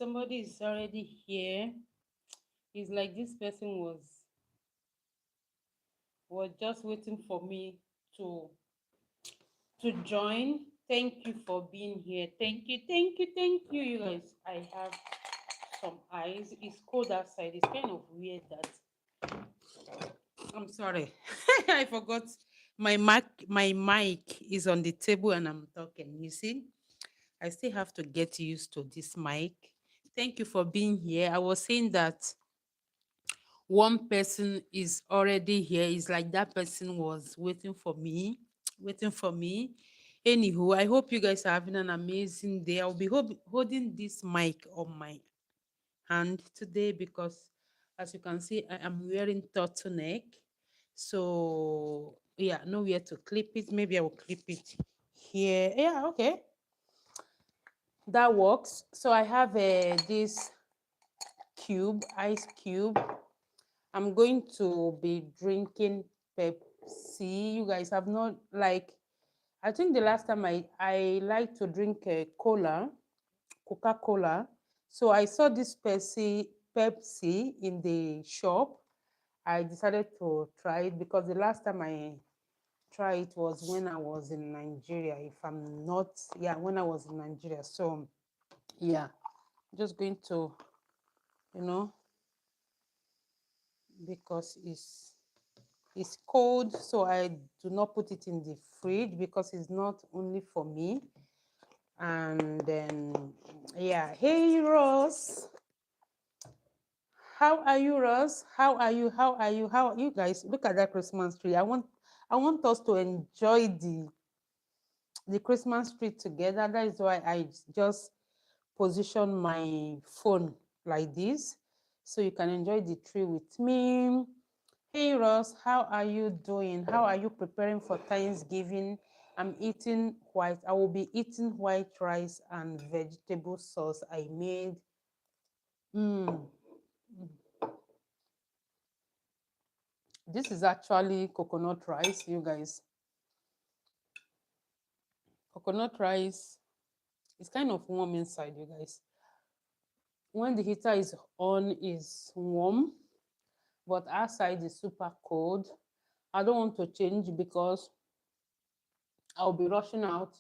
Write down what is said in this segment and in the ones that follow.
somebody is already here. It's like this person was just waiting for me to to join. Thank you for being here. Thank you, thank you, thank you, you guys. I have some eyes. It's cold outside. It's kind of weird that I'm sorry. I forgot my mic is on the table and I'm talking. You see? I still have to get used to this mic. Thank you for being here. I was saying that one person is already here. It's like that person was waiting for me, waiting for me. Anywho, I hope you guys are having an amazing day. I'll be holding this mic on my hand today because, as you can see, I am wearing turtleneck. So, yeah, nowhere to clip it. Maybe I will clip it here. Yeah, okay, that works. So I have this ice cube. I'm going to be drinking Pepsi. You guys have not like, I think the last time I like to drink cola, Coca-Cola. So I saw this Pepsi in the shop. I decided to try it because the last time I tried it was when I was in Nigeria. If I'm not, yeah, when I was in Nigeria. So yeah, just going to, you know, because it's cold, so I do not put it in the fridge because it's not only for me. And then yeah, hey Ross, how are you, Ross? How are you? How are you? How are you guys? Look at that Christmas tree. I want us to enjoy the Christmas tree together. That is why I just position my phone like this so you can enjoy the tree with me. Hey Ross, how are you doing? How are you preparing for Thanksgiving? I will be eating white rice and vegetable sauce I made. Mm. This is actually coconut rice, you guys. Coconut rice is kind of warm inside, you guys. When the heater is on, is warm, but outside is super cold. I don't want to change because I'll be rushing out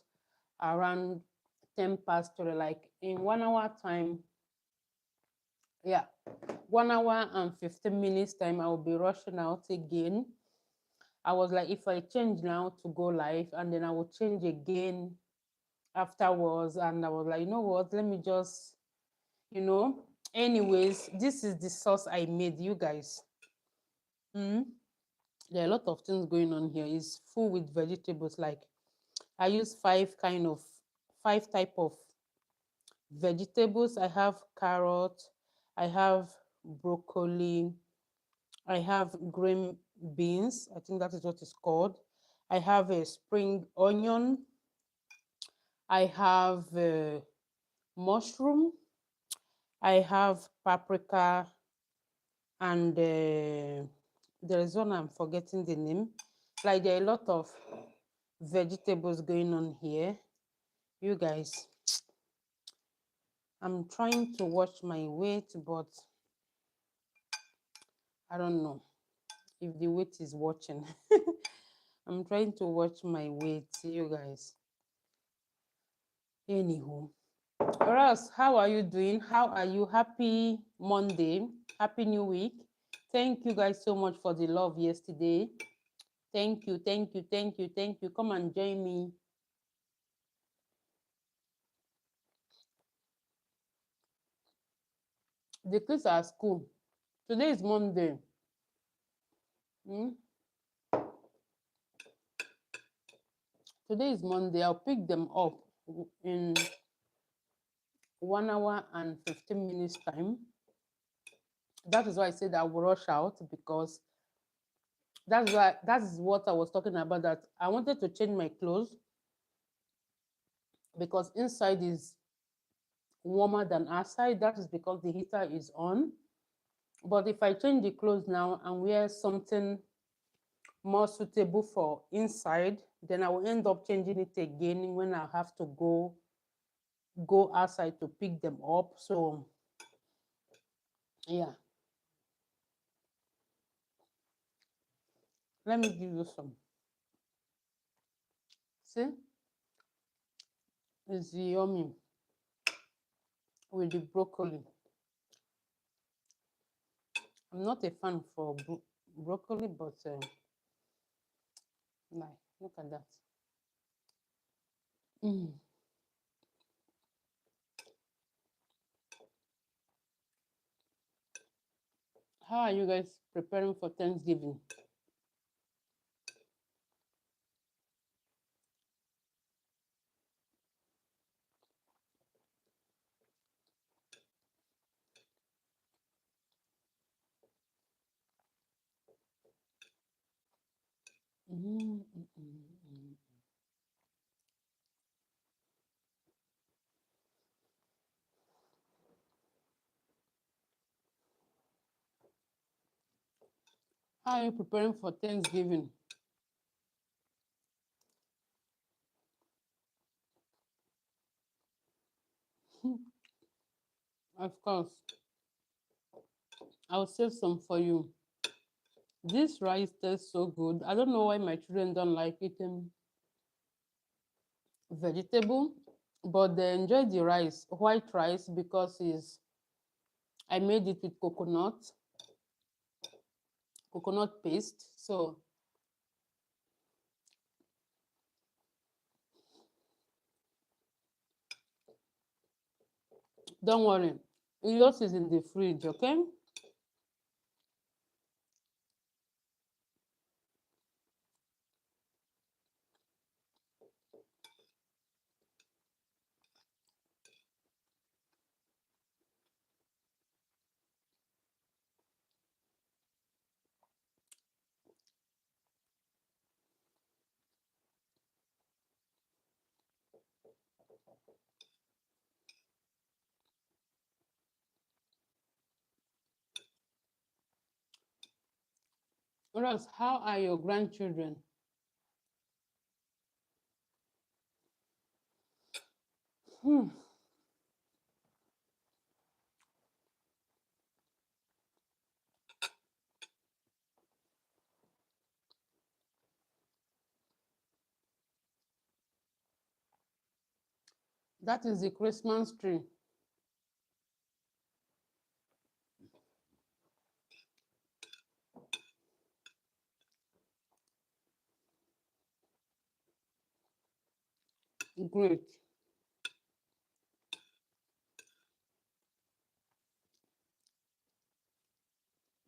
around 10 past 3, like in 1 hour time. Yeah, 1 hour and 15 minutes time, I will be rushing out again. I was like, if I change now to go live and then I will change again afterwards. And I was like, you know what, let me just, you know, anyways, this is the sauce I made, you guys. There are a lot of things going on here. It's full with vegetables. Like I use five type of vegetables. I have carrot, I have broccoli, I have green beans. I think that is what it's called. I have a spring onion. I have mushroom. I have paprika, and there is one I'm forgetting the name. Like there are a lot of vegetables going on here, you guys. I'm trying to watch my weight, but I don't know if the weight is watching. I'm trying to watch my weight, you guys. Anywho, Ross, how are you doing? How are you? Happy Monday. Happy New Week. Thank you guys so much for the love yesterday. Thank you, thank you, thank you, thank you. Come and join me. The kids are at school. Today is Monday. Hmm? Today is Monday. I'll pick them up in 1 hour and 15 minutes time. That is why I said I will rush out, because that is what I was talking about, that I wanted to change my clothes because inside is warmer than outside. That is because the heater is on. But if I change the clothes now and wear something more suitable for inside, then I will end up changing it again when I have to go go outside to pick them up. So yeah, let me give you some. See, it's yummy with the broccoli. I'm not a fan for broccoli, but like, look at that. Mm. How are you guys preparing for Thanksgiving? Mm, mm, mm, mm. How are you preparing for Thanksgiving? Of course, I'll save some for you. This rice tastes so good. I don't know why my children don't like eating vegetable, but they enjoy the rice, white rice, because is I made it with coconut paste. So don't worry, yours is in the fridge, okay? Ross, how are your grandchildren? Hmm, that is the Christmas tree. Great.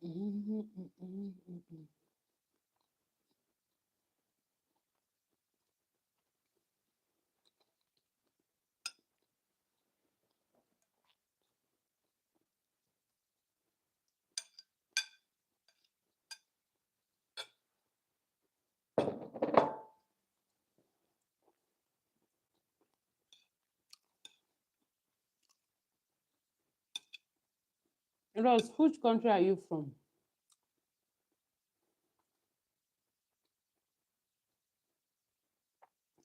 Mhm, mhm, mhm, mhm. Ross, which country are you from?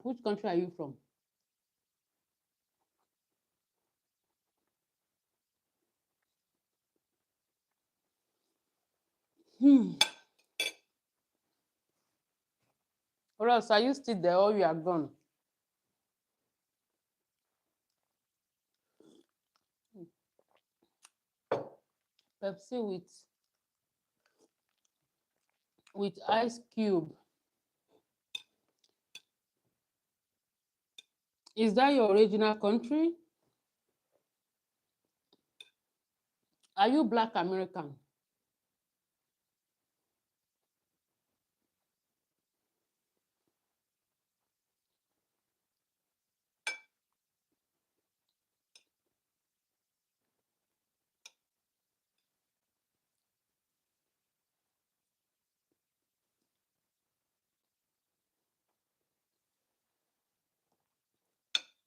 Which country are you from? Hmm. Ross, are you still there or you are gone? Pepsi with ice cube. Is that your original country? Are you Black American?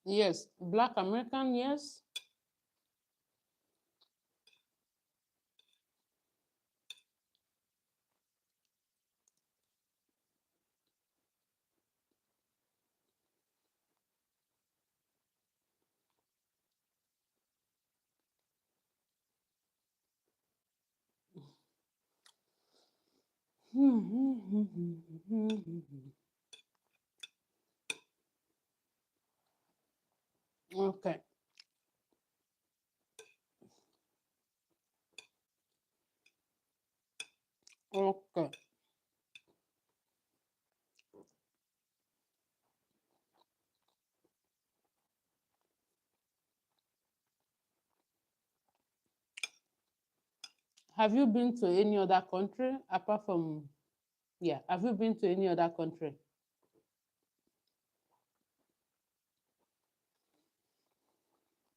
Yes, Black American, yes. Okay. Okay. Have you been to any other country apart from, yeah, have you been to any other country?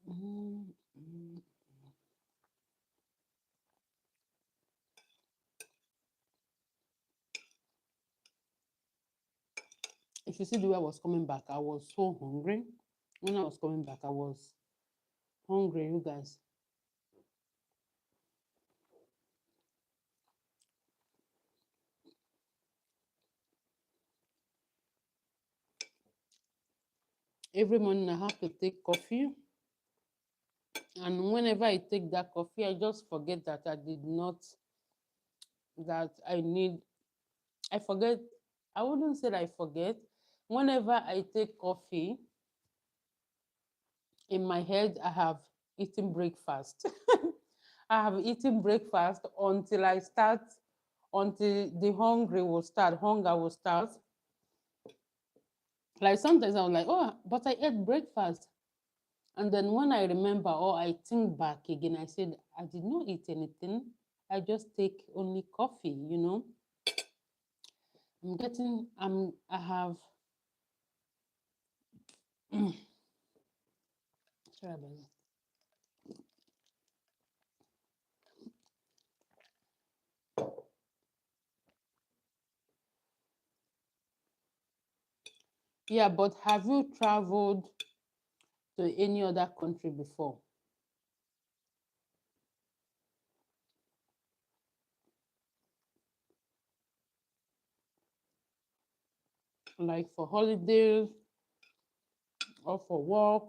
Mm, mm. If you see the way I was coming back, I was so hungry. When I was coming back, I was hungry, you guys. Every morning I have to take coffee. And whenever I take that coffee, I just forget that I did not, that I need, I forget, I wouldn't say that I forget. Whenever I take coffee, in my head, I have eaten breakfast. I have eaten breakfast until I start, until the hunger will start. Like sometimes I'm like, oh, but I ate breakfast. And then when I remember or I think back again, I said, I did not eat anything. I just take only coffee. I have, sorry about that. Yeah, but have you traveled to any other country before? Like for holidays or for work?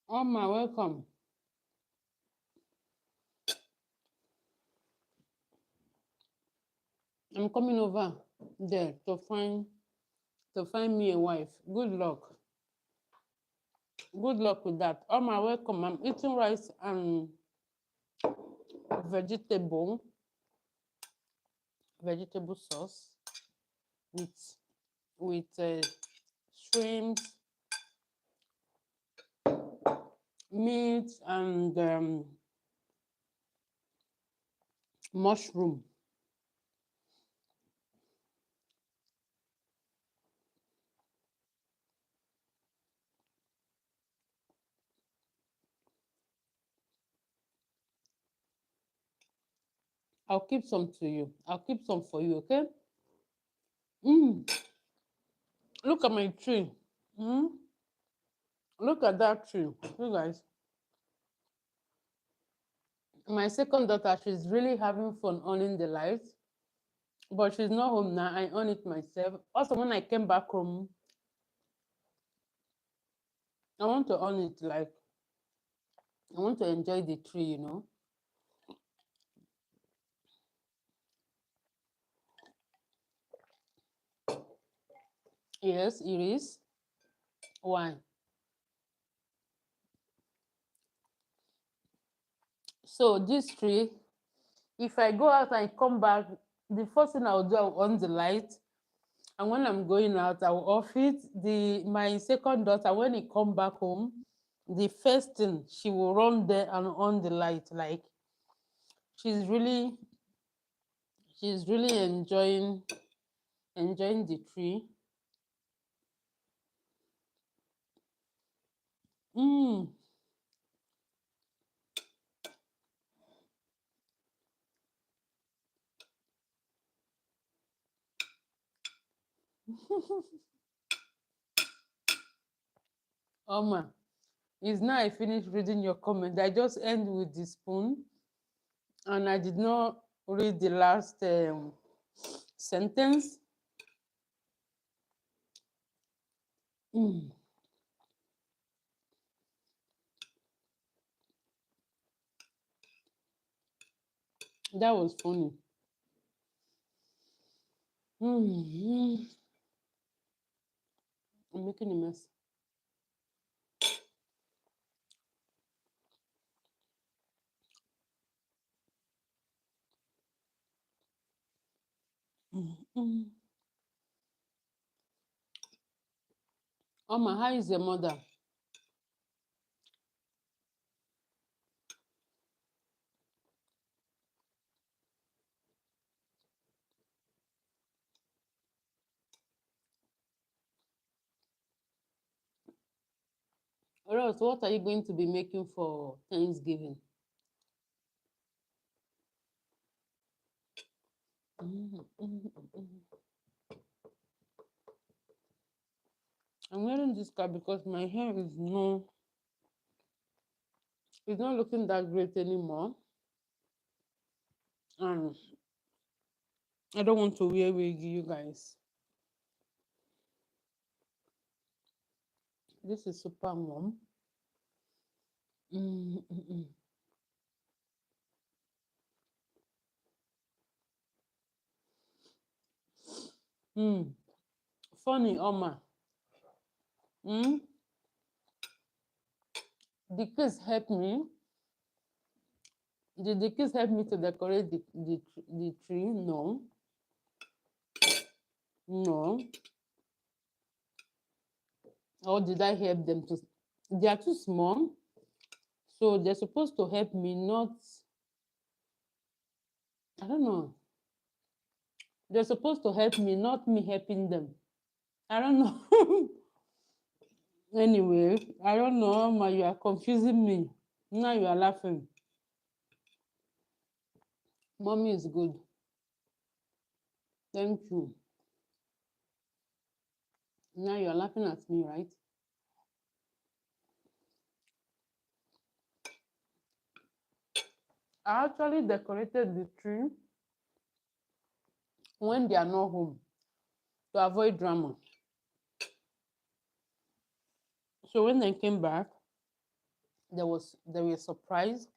Oh my, welcome. I'm coming over there to find me a wife. Good luck. Good luck with that. Oh my, welcome. I'm eating rice and vegetable vegetable sauce with shrimp, meat, and mushroom. I'll keep some to you. I'll keep some for you, okay? Mm, look at my tree. Mm, look at that tree. You guys, my second daughter, she's really having fun owning the lights, but she's not home now. I own it myself. Also, when I came back home, I want to own it. Like, I want to enjoy the tree. Yes, it is. Why? So this tree, if I go out and come back, the first thing I'll do, I'll on the light. And when I'm going out, I'll off it. My second daughter, when he come back home, the first thing she will run there and on the light. Like she's really she's really enjoying the tree. Mm. Oma, it's now I finished reading your comment. I just end with the spoon, and I did not read the last sentence. Mm, that was funny. Mm, I'm making a mess. Mm. Oma, how is your mother? Rose, what are you going to be making for Thanksgiving? Mm. I'm wearing this cap because my hair is no, it's not looking that great anymore, and I don't want to wear wig, you guys. This is super warm. Mm, mm, mm. Mm. Funny, Oma. Mm? The kids help me. Did the kids help me to decorate the tree? No, no. Or did I help them to? They are too small, so they're supposed to help me, not. I don't know. They're supposed to help me, not me helping them. I don't know. Anyway, I don't know, Oma. You are confusing me. Now you are laughing. Mommy is good. Thank you. Now you are laughing at me, right? I actually decorated the tree when they are not home to avoid drama. So when they came back, they were surprised,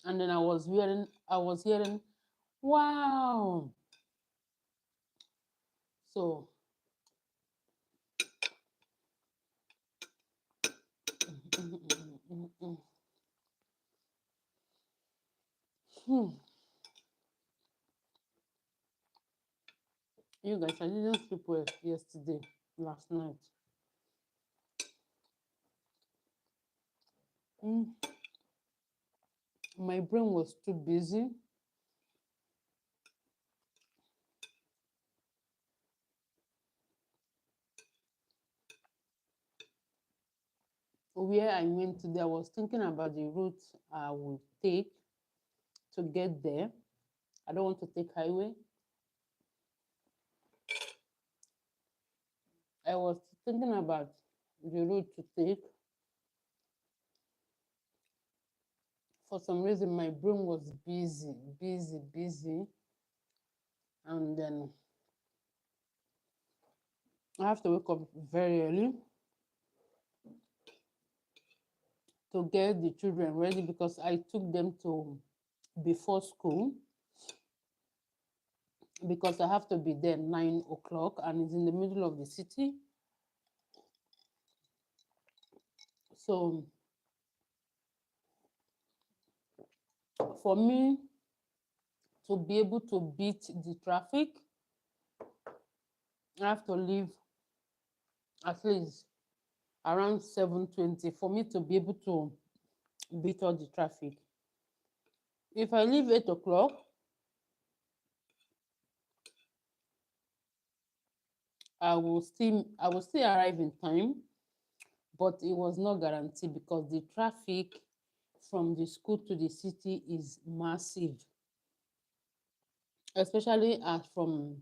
and then I was hearing, wow. So hmm, you guys, I didn't sleep well yesterday, last night. Mm, my brain was too busy. Where I went today, I was thinking about the route I would take to get there. I don't want to take highway. I was thinking about the route to take. For some reason, my brain was busy, busy, busy. And then I have to wake up very early to get the children ready because I took them to before school because I have to be there 9 o'clock and it's in the middle of the city. So for me to be able to beat the traffic, I have to leave at least around 7:20 for me to be able to beat all the traffic. If I leave 8 o'clock, I will still arrive in time, but it was not guaranteed because the traffic from the school to the city is massive, especially as from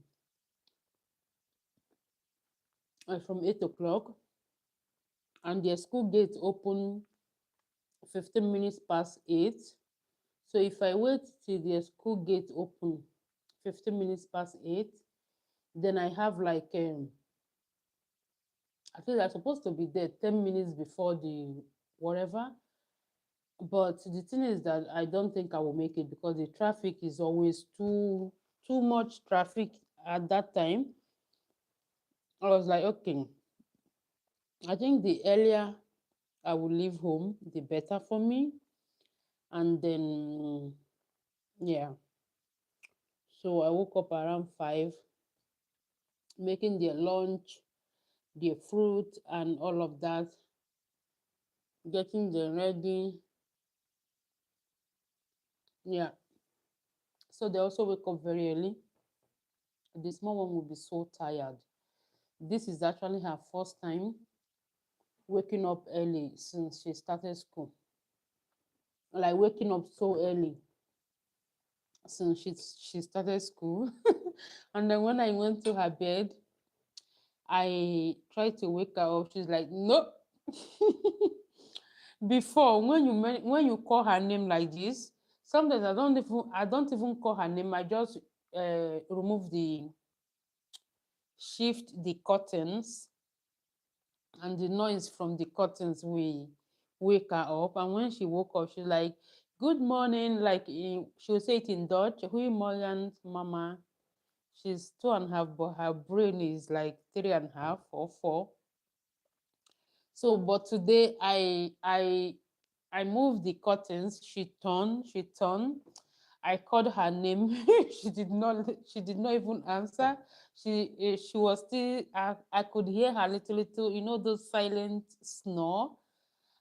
from 8 o'clock, and their school gate open 15 minutes past 8. So if I wait till their school gate open 15 minutes past 8, then I have like I think I'm supposed to be there 10 minutes before the whatever. But the thing is that I don't think I will make it because the traffic is always too much traffic at that time. I was like, okay, I think the earlier I will leave home, the better for me. And then yeah. So I woke up around 5, making their lunch, their fruit and all of that, getting them ready. Yeah. So they also wake up very early. The small one will be so tired. This is actually her first time waking up early since she started school. Like waking up so early since she started school. And then when I went to her bed, I tried to wake her up. She's like, nope. Before, when you call her name like this, sometimes I don't even call her name. I just remove the shift the curtains, and the noise from the curtains will wake her up. And when she woke up, she's like, good morning, she'll say it in Dutch, hui morgen mama. She's 2.5, but her brain is like 3.5 or 4. So but today I moved the curtains. She turned. I called her name. She did not even answer. She was still, I could hear her little, those silent snore.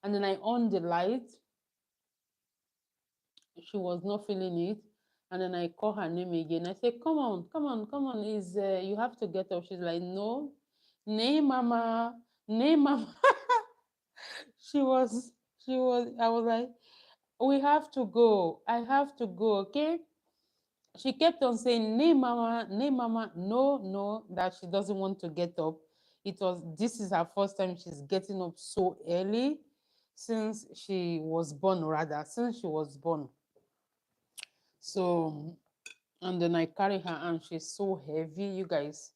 And then I on the light. She was not feeling it. And then I call her name again. I say, come on, come on, come on. Is You have to get up. She's like, no. Nay, mama. Nay, mama. She was I was like, we have to go. I have to go, okay? She kept on saying, nay, mama, no, no, that she doesn't want to get up. This is her first time she's getting up so early since she was born, rather, since she was born. So, and then I carry her, and she's so heavy, you guys.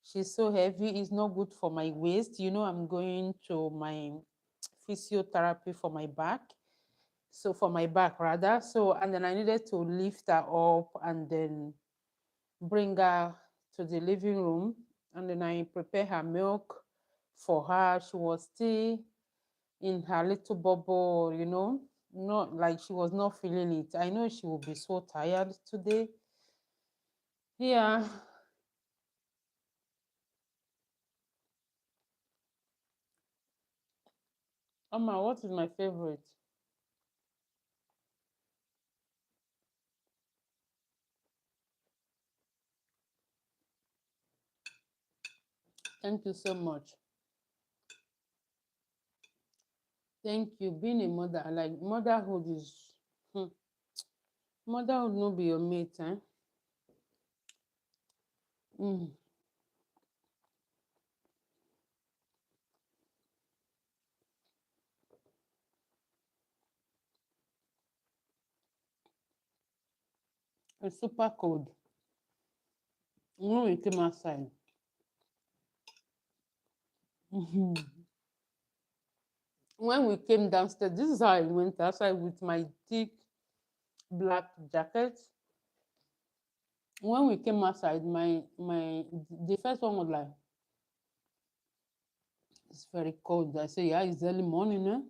She's so heavy. It's not good for my waist. I'm going to my physiotherapy for my back. So for my back rather. So and then I needed to lift her up and then bring her to the living room. And then I prepare her milk for her. She was still in her little bubble, not like she was not feeling it. I know she will be so tired today. Yeah. Amma, what is my favorite? Thank you so much. Thank you. Being a mother, like motherhood is motherhood no be your mate, eh? Mm. It's super cold. When we came outside, when we came downstairs, this is how I went outside with my thick black jacket. When we came outside, my the first one was like, it's very cold. I say, yeah, it's early morning,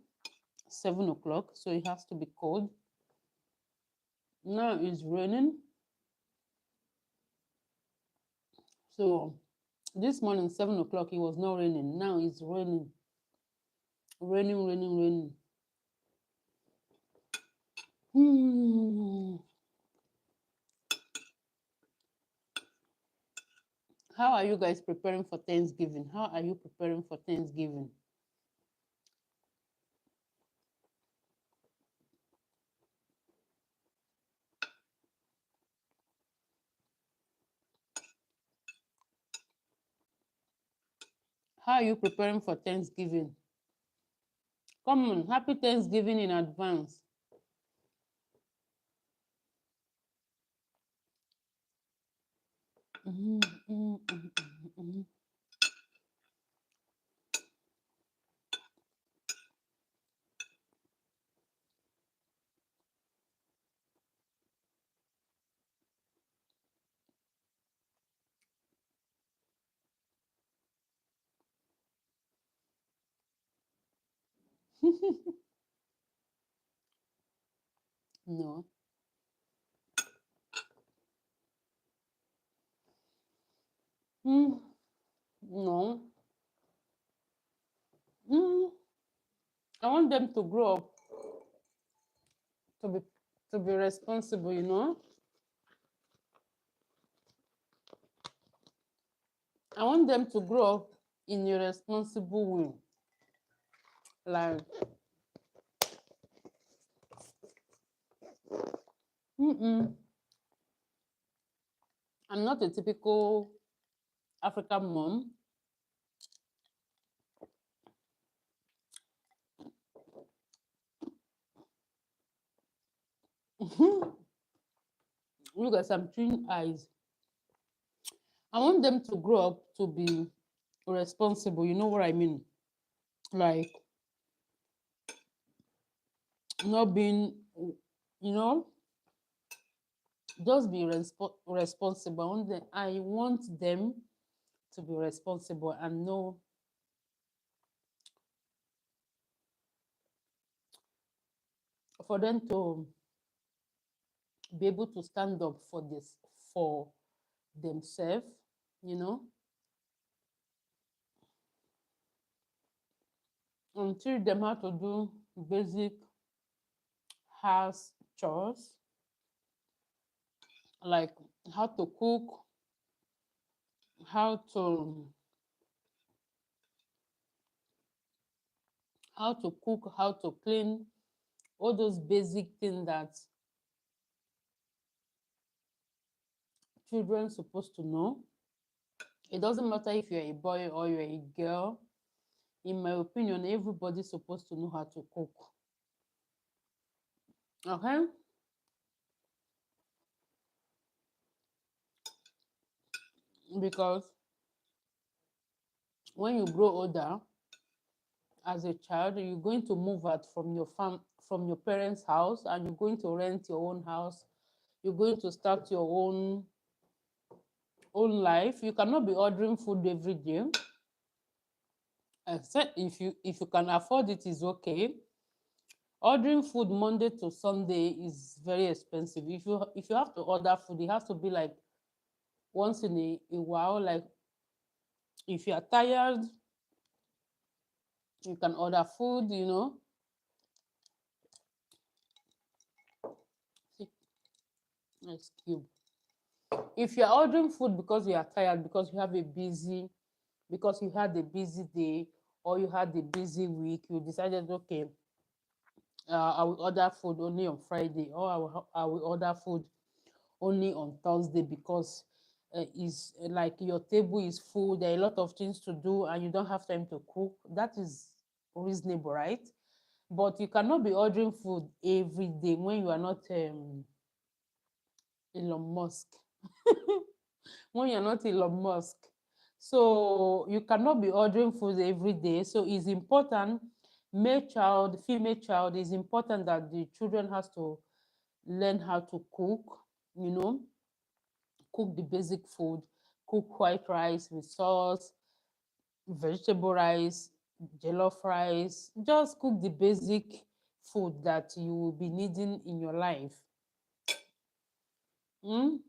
7 o'clock, so it has to be cold. Now it's raining. So this morning, 7 o'clock, it was not raining. Now it's raining. Raining, raining, raining. Hmm. How are you guys preparing for Thanksgiving? How are you preparing for Thanksgiving? How are you preparing for Thanksgiving? Come on, happy Thanksgiving in advance. Mhm, mhm, mhm, mhm, mhm. No. Mm, no. Mm, I want them to grow up to be responsible, you know. I want them to grow up in a responsible way. Like, mm-mm, I'm not a typical African mom. Look at some twin eyes. I want them to grow up to be responsible. You know what I mean? Like, not being, you know, just be responsible. I want them to be responsible and know for them to be able to stand up for this for themselves, you know, and teach them how to do basic house chores like how to cook, how to how to clean, all those basic things that children supposed to know. It doesn't matter if you're a boy or you're a girl. In my opinion, everybody's supposed to know how to cook. Okay? Because when you grow older as a child, you're going to move out from your parents' house and you're going to rent your own house. You're going to start your own life. You cannot be ordering food every day. Except if you can afford it is okay. Ordering food Monday to Sunday is very expensive. If you have to order food, it has to be like once in a while. Like if you are tired, you can order food, you know. See, nice cube. If you are ordering food because you are tired, because you had a busy day or you had a busy week, you decided, okay, I will order food only on Friday, or I will order food only on Thursday because is like your table is full. There are a lot of things to do, and you don't have time to cook. That is reasonable, right? But you cannot be ordering food every day when you are not Elon Musk. When you're not Elon Musk, so you cannot be ordering food every day. So it's important. Female child, is important that the children has to learn how to cook. You know, cook the basic food, cook white rice with sauce, vegetable rice, jollof rice. Just cook the basic food that you will be needing in your life. Mm?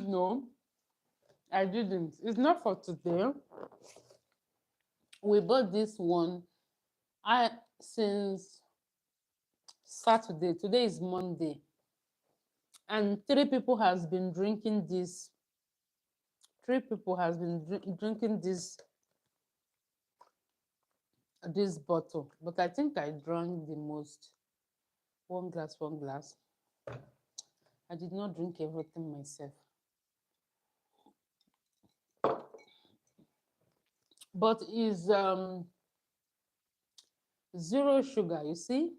No, I didn't. It's not for today. We bought this one I since Saturday. Today is Monday, and three people has been drinking this. Three people has been drinking this this bottle, but I think I drank the most. One glass, one glass. I did not drink everything myself. But is zero sugar, you see?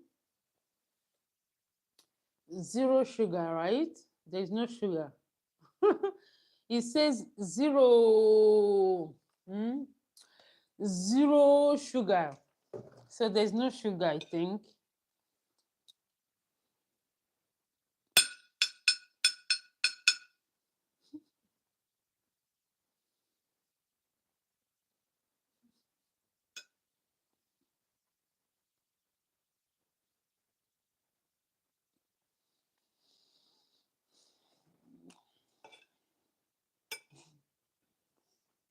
Zero sugar, right? There's no sugar. It says zero, zero sugar. So there's no sugar, I think.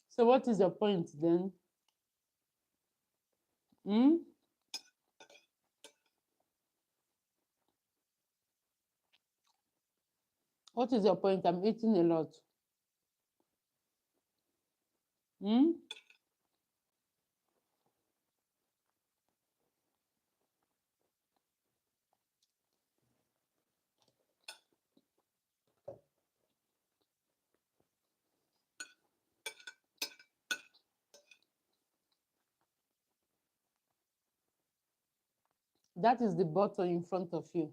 So what is your point then? Hmm? What is your point? I'm eating a lot. Hmm? That is the bottle in front of you.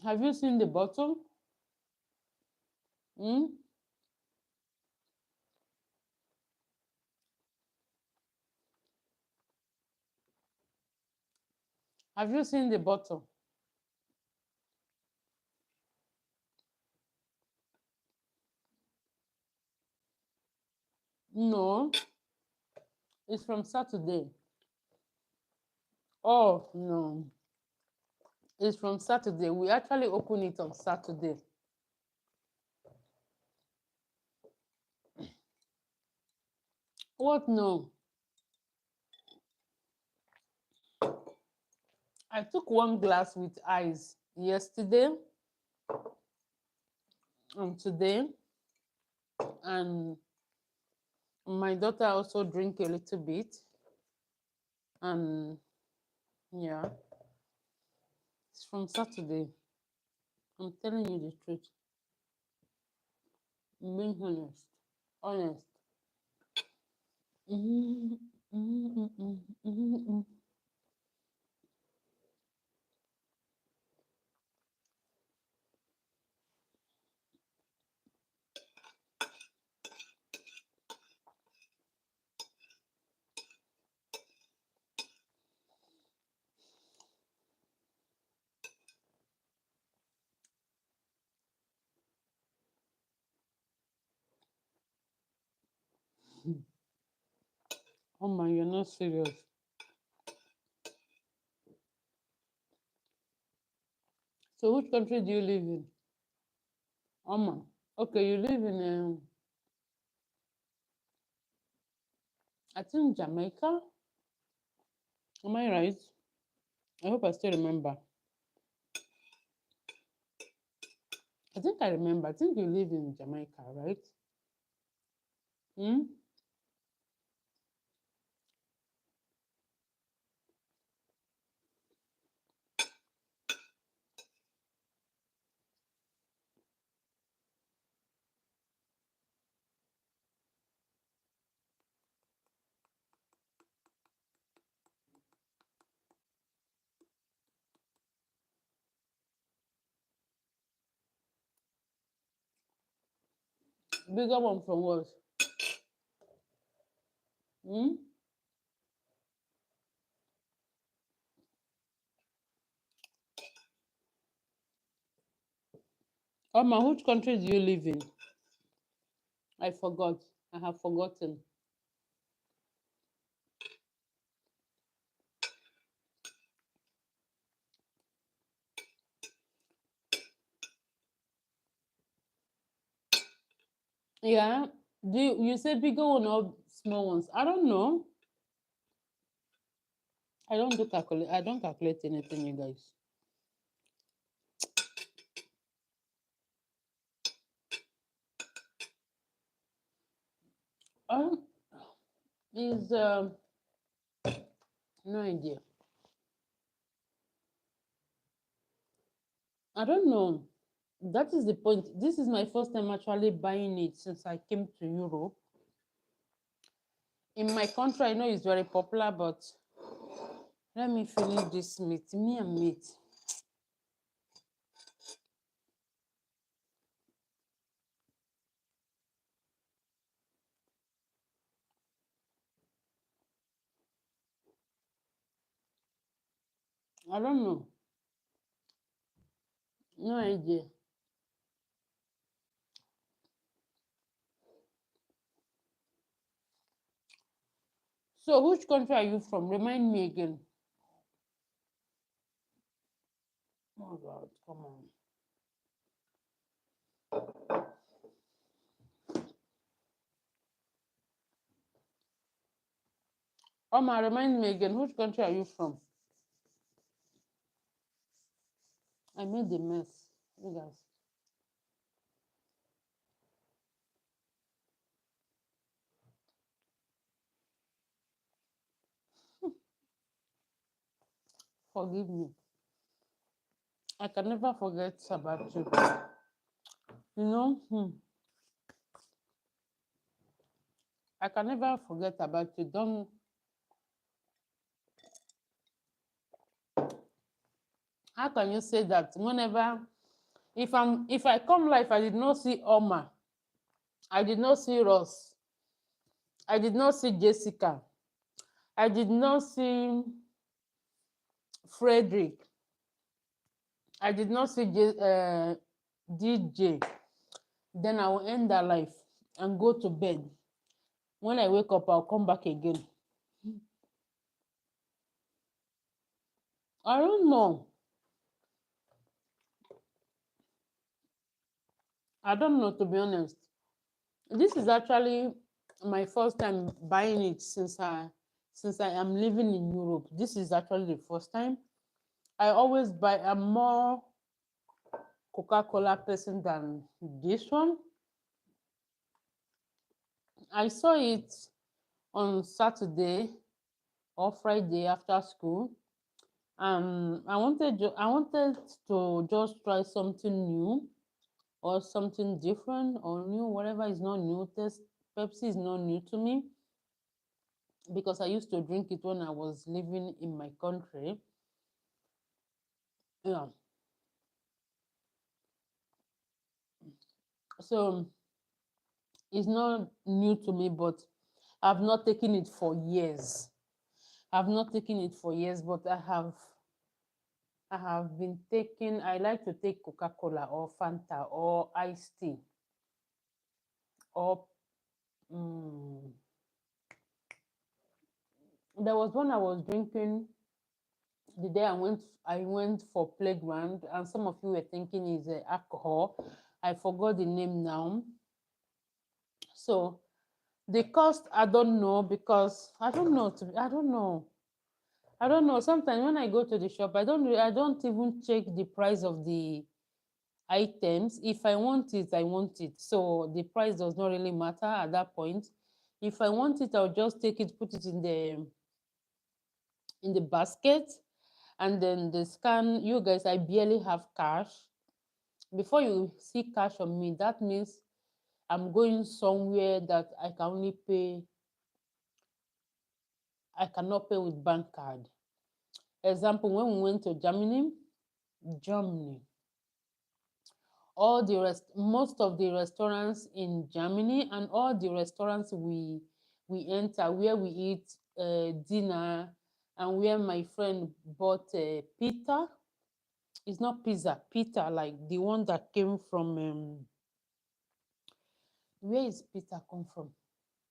Have you seen the bottle? Hmm? Have you seen the bottle? No, it's from Saturday. Oh, no. It's from Saturday. We actually open it on Saturday. What? No. I took one glass with ice yesterday and today, and my daughter also drink a little bit. And yeah, it's from Saturday. I'm telling you the truth. I'm being honest. Honest. Mm, mm, mm, mm, mm, mm. Oh my, you're not serious. So which country do you live in? Oma. Okay, you live in I think Jamaica. Am I right? I hope I still remember. I think I remember. I think you live in Jamaica, right? Hmm? Bigger one from what? Hmm? Oma, which country do you live in? I forgot. I have forgotten. Yeah. You say bigger one or small ones? I don't know. I don't do calculate. I don't calculate anything, you guys. is no idea. I don't know. That is the point. This is my first time actually buying it since I came to Europe. In my country, I know it's very popular, but let me finish this meat. Me and meat. I don't know. No idea. So, which country are you from? Remind me again. Oh God, come on. Oma, remind me again. Which country are you from? I made a mess. You guys, forgive me. I can never forget about you. You know, I can never forget about you. Don't. How can you say that? Whenever, if I come life, I did not see Oma. I did not see Ross. I did not see Jessica. I did not see Frederick. I did not see DJ. Then I will end that life and go to bed. When I wake up, I'll come back again. I don't know. I don't know, to be honest. This is actually my first time buying it since I am living in Europe. This is actually the first time. I always buy. I'm more Coca-Cola person than this one. I saw it on Saturday or Friday after school. I wanted to just try something new or something different or new, whatever is not new. Test Pepsi is not new to me because I used to drink it when I was living in my country. Yeah. So it's not new to me, but I've not taken it for years. I've not taken it for years, but I have been taking. I like to take Coca-Cola or Fanta or iced tea or mm, there was one I was drinking the day I went for playground, and some of you were thinking is alcohol. I forgot the name now. So the cost I don't know because I don't know. Sometimes when I go to the shop, I don't even check the price of the items. If I want it, I want it. So the price does not really matter at that point. If I want it, I'll just take it, put it in the basket, and then the scan. You guys, I barely have cash. Before you see cash on me, that means I'm going somewhere that I cannot pay with bank card. Example, when we went to Germany, most of the restaurants in Germany and all the restaurants we enter where we eat dinner and where my friend bought pita. It's not pizza, pita, like the one that came from where is pita come from?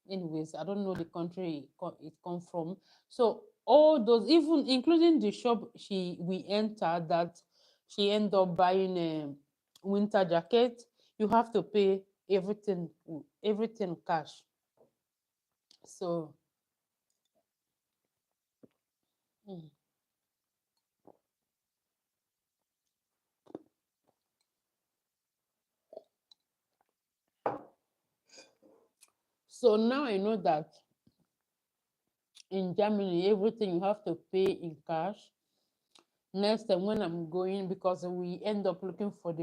Anyways, I don't know the country it come from. So all those, even including the shop we entered, that she end up buying a winter jacket, you have to pay everything cash. So mm. So now I know that in Germany, everything you have to pay in cash. Next time when I'm going, because we end up looking for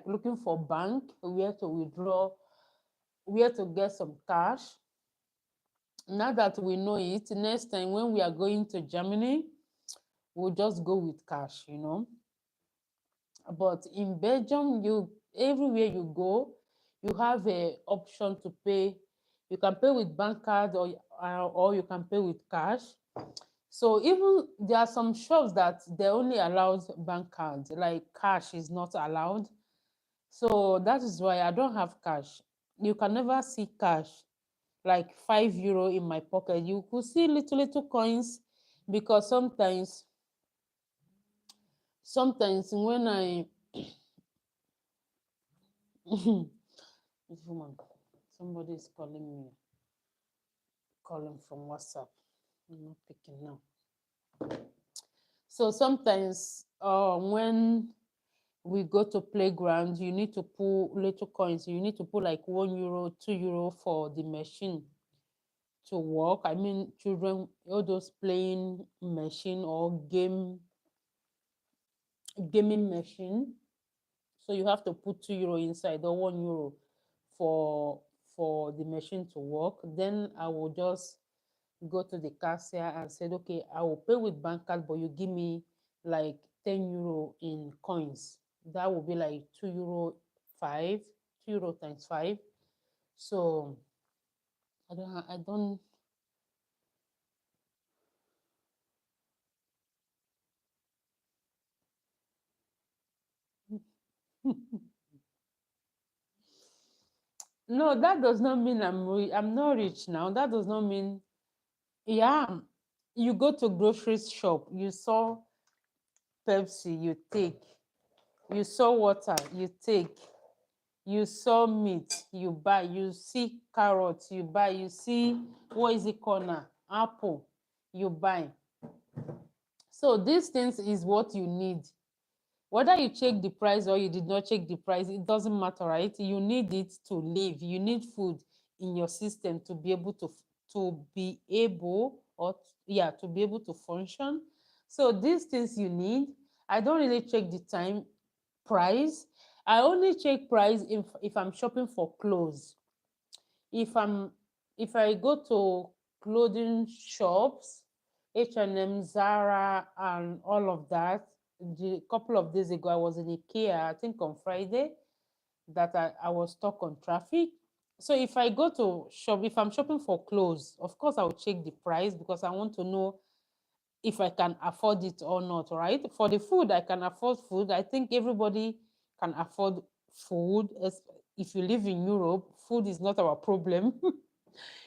looking for bank where to withdraw, where to get some cash. Now that we know it, next time when we are going to Germany, we'll just go with cash. But in Belgium, you everywhere you go, you have a option to pay. You can pay with bank card, or you can pay with cash. So even there are some shops that they only allow bank cards, like cash is not allowed. So that is why I don't have cash. You can never see cash like €5 in my pocket. You could see little little coins, because sometimes when I this woman, somebody is calling from WhatsApp. I'm not picking now. So sometimes when we go to playground, you need to pull little coins. You need to put like €1, €2 for the machine to work. I mean, children, all those playing machine or gaming machine. So you have to put €2 inside, or €1 for the machine to work. Then I will just go to the cashier and said, okay, I will pay with bank card, but you give me like €10 in coins. That will be like €2, €2 times 5. So I don't. No, that does not mean I'm not rich now. That does not mean, yeah. You go to grocery shop, you saw Pepsi, you take. You saw water, you take. You saw meat, you buy. You see carrots, you buy. You see, what is it called now? Apple, you buy. So these things is what you need. Whether you check the price or you did not check the price, it doesn't matter, right? You need it to live. You need food in your system to be able to be able to function. So these things you need. I don't really check the time price. I only check price if I'm shopping for clothes. If I'm if I go to clothing shops, H&M, Zara, and all of that. The couple of days ago, I was in IKEA, I think on Friday, that I was stuck on traffic. So if I go to shop, if I'm shopping for clothes, of course I'll check the price, because I want to know if I can afford it or not, right? For the food, I can afford food. I think everybody can afford food. If you live in Europe, food is not our problem.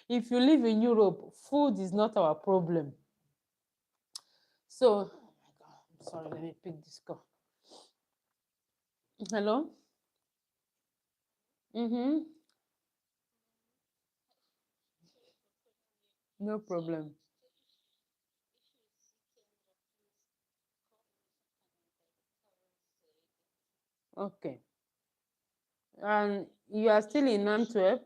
If you live in Europe, food is not our problem. So, oh my God, I'm sorry, let me pick this call. Hello? Mm-hmm. No problem. Okay. And you are still in Antwerp?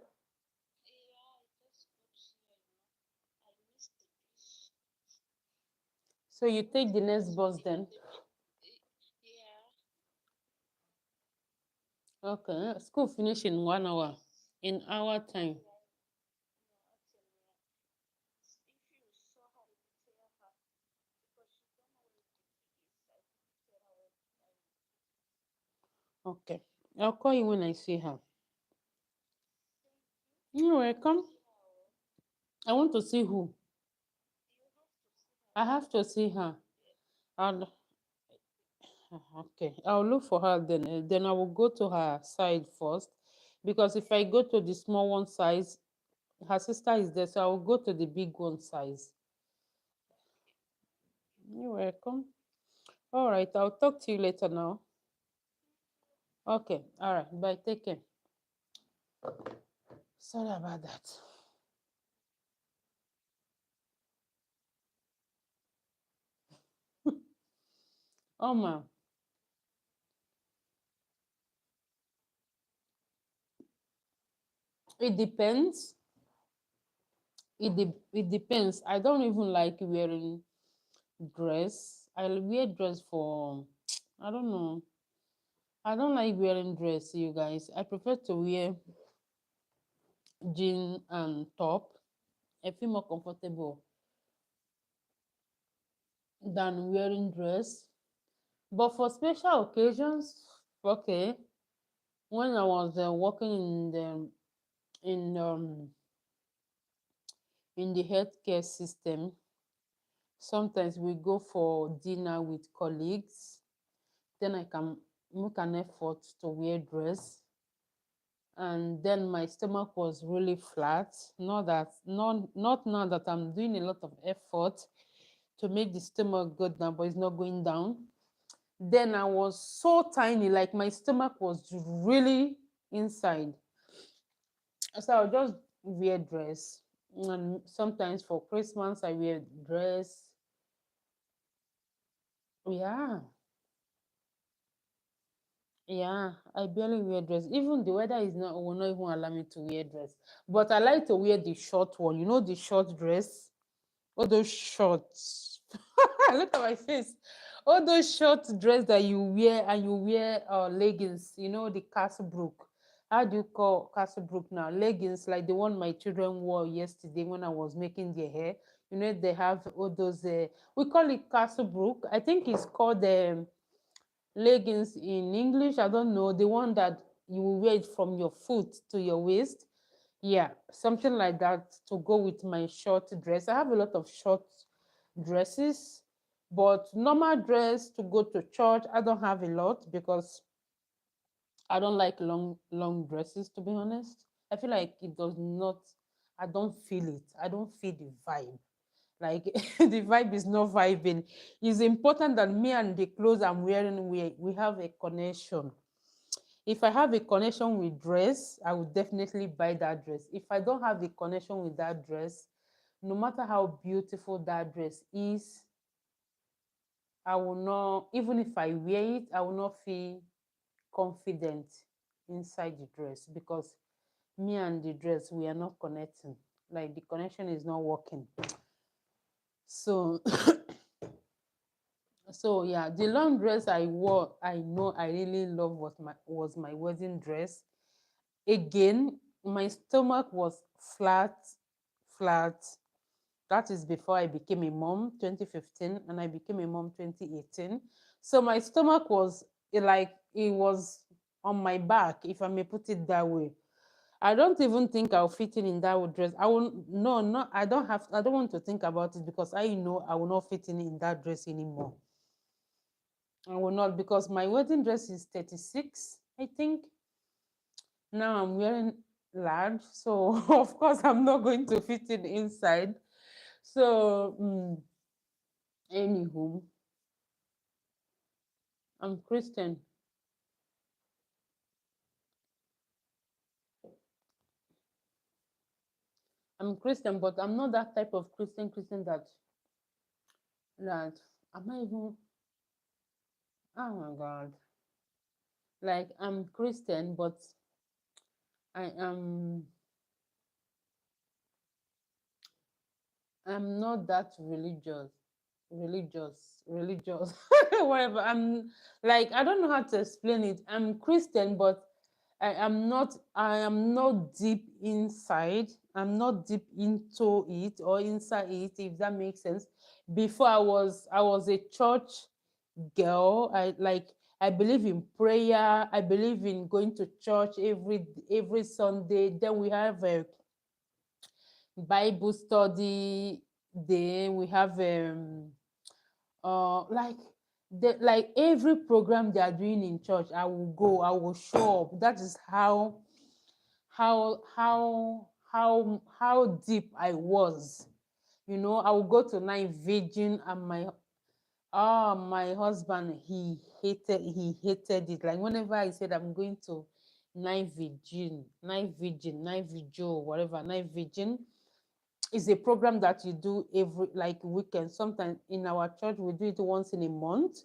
So you take the next bus then? Okay. School finish in 1 hour. In our time. Okay. I'll call you when I see her. You're welcome. I want to see who. I have to see her. And okay, I'll look for her then. Then I will go to her side first, because if I go to the small one size, her sister is there, so I will go to the big one size. You're welcome. All right, I'll talk to you later now. Okay, all right, bye. Take care. Sorry about that. Oh man, it depends. it depends. I don't even like wearing dress. I wear dress for I don't know. I don't like wearing dress, you guys. I prefer to wear jean and top. I feel more comfortable than wearing dress. But for special occasions, okay. When I was working in um in the healthcare system, sometimes we go for dinner with colleagues. Then I can make an effort to wear dress, and then my stomach was really flat. Not now that I'm doing a lot of effort to make the stomach go down, but it's not going down. Then I was so tiny, like my stomach was really inside. So I'll just wear dress. And sometimes for Christmas I wear dress. Yeah. Yeah, I barely wear dress. Even the weather is not will not even allow me to wear dress. But I like to wear the short one. You know the short dress? All those shorts. Look at my face. All those short dress that you wear, and you wear leggings, you know, the castle brook. How do you call castle brook now? Leggings like the one my children wore yesterday when I was making their hair. You know, they have all those we call it castle brook. I think it's called leggings in English. I don't know. The one that you wear it from your foot to your waist. Yeah, something like that to go with my short dress. I have a lot of short dresses, but normal dress to go to church, I don't have a lot because I don't like long dresses, to be honest. I feel like it does not, I don't feel it. I don't feel the vibe. Like the vibe is not vibing. It's important that me and the clothes I'm wearing, we have a connection. If I have a connection with dress, I would definitely buy that dress. If I don't have a connection with that dress, no matter how beautiful that dress is, I will not, even if I wear it, I will not feel confident inside the dress because me and the dress, we are not connecting. Like the connection is not working. So, so yeah, the long dress I wore, I know I really love was my wedding dress. Again, my stomach was flat, flat. That is before I became a mom, 2015, and I became a mom 2018. So my stomach was like it was on my back, if I may put it that way. I don't even think I'll fit in that dress. I will no, no, I don't have. I don't want to think about it because I know I will not fit in that dress anymore. I will not because my wedding dress is 36, I think. Now I'm wearing large, so of course I'm not going to fit in inside. So, anywho, I'm Christian. I'm Christian, but I'm not that type of Christian that am I even? Oh my God! Like I'm Christian, but I am I'm not that religious, whatever. I'm like I don't know how to explain it. I'm Christian, but I am not deep inside. I'm not deep into it or inside it, if that makes sense. Before I was a church girl. I believe in prayer. I believe in going to church every Sunday. Then we have a Bible study. Then we have like like every program they are doing in church, I will go, I will show up. That is how deep I was. You know, I will go to night virgin, and my husband, he hated it. Like whenever I said I'm going to night vigil, whatever, night virgin is a program that you do every like weekend. Sometimes in our church we do it once in a month.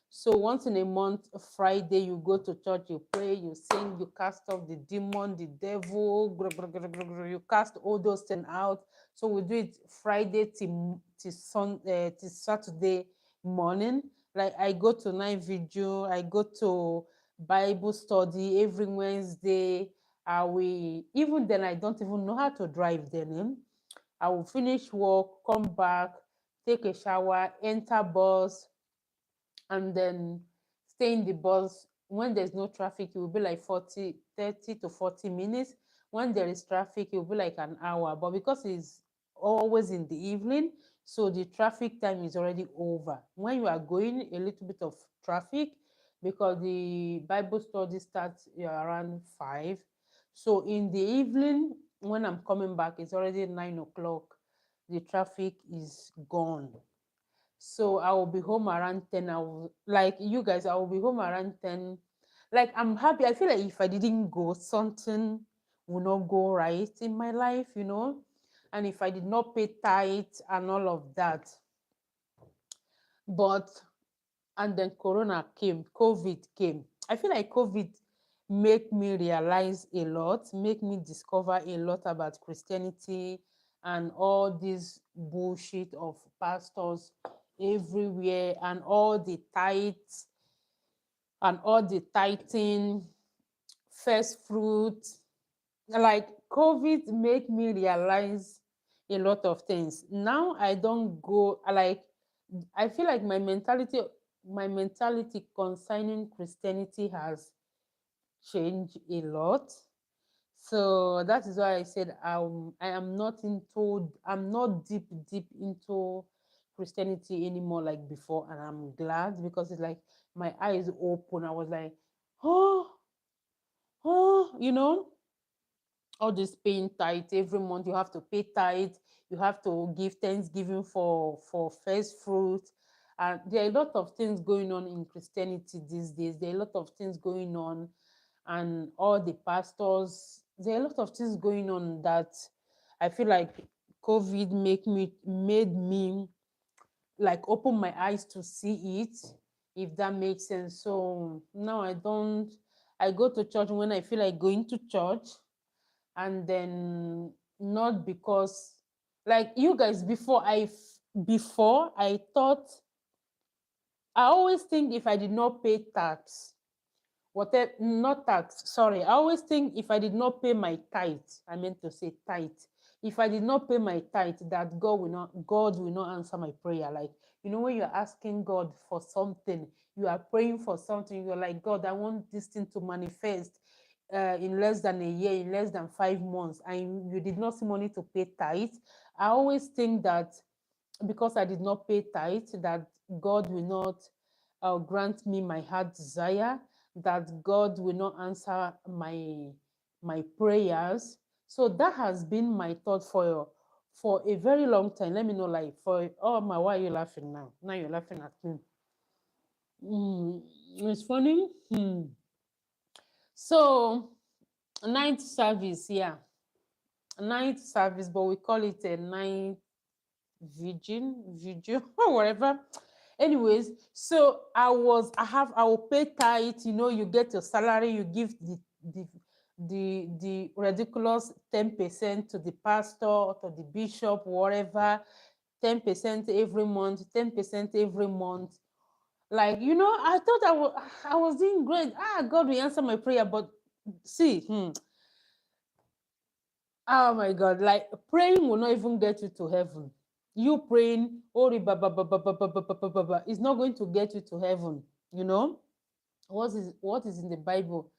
So once in a month, Friday, you go to church, you pray, you sing, you cast off the demon, the devil, you cast all those things out. So we do it Friday till Saturday morning. Like I go to night vigil, I go to Bible study every Wednesday. We even then I don't even know how to drive then. I will finish work, come back, take a shower, enter bus, and then stay in the bus. When there's no traffic, it will be like 30 to 40 minutes. When there is traffic, it will be like an hour. But because it's always in the evening, so the traffic time is already over. When you are going, a little bit of traffic, because the Bible study starts around 5. So in the evening, when I'm coming back, it's already 9 o'clock. The traffic is gone. So I will be home around 10. I will, like you guys, I will be home around 10. Like I'm happy. I feel like if I didn't go, something would not go right in my life. And if I did not pay tithe and all of that. But and then Corona came, COVID came. I feel like COVID make me realize a lot, make me discover a lot about Christianity and all this bullshit of pastors everywhere, and all the tithes and all the tithing, first fruit. Like COVID make me realize a lot of things. Now I don't go like, I feel like my mentality concerning Christianity has changed a lot. So that is why I said I'm not deep into Christianity anymore like before, and I'm glad because it's like my eyes open. I was like, oh, oh, all this paying tithe every month. You have to pay tithe. You have to give thanksgiving for first fruit. And there are a lot of things going on in Christianity these days. There are a lot of things going on, and all the pastors. There are a lot of things going on that I feel like COVID made me like open my eyes to see it, if that makes sense. So now I don't. I go to church when I feel like going to church, and then not because, like you guys, before I thought, I always think if I did not pay tax, whatever, not tax, sorry, I always think if I did not pay my tithe, I meant to say tithe, if I did not pay my tithe, that God will not answer my prayer. Like, when you're asking God for something, you are praying for something, you're like, God, I want this thing to manifest in less than a year, in less than 5 months, and you did not see money to pay tithe. I always think that because I did not pay tithe, that God will not grant me my heart desire, that God will not answer my prayers. So that has been my thought for a very long time. Let me know, like, why are you laughing now? Now you're laughing at me. Mm, it's funny. So night service, yeah, night service, but we call it a night vigil, or whatever. Anyways, so I will pay tithe. You get your salary, you give the ridiculous 10% to the pastor, to the bishop, whatever. 10% every month, 10% every month. Like, I thought I was doing great. God will answer my prayer, but see, oh my God, like praying will not even get you to heaven. You praying, oh, it's not going to get you to heaven. You know what is in the Bible?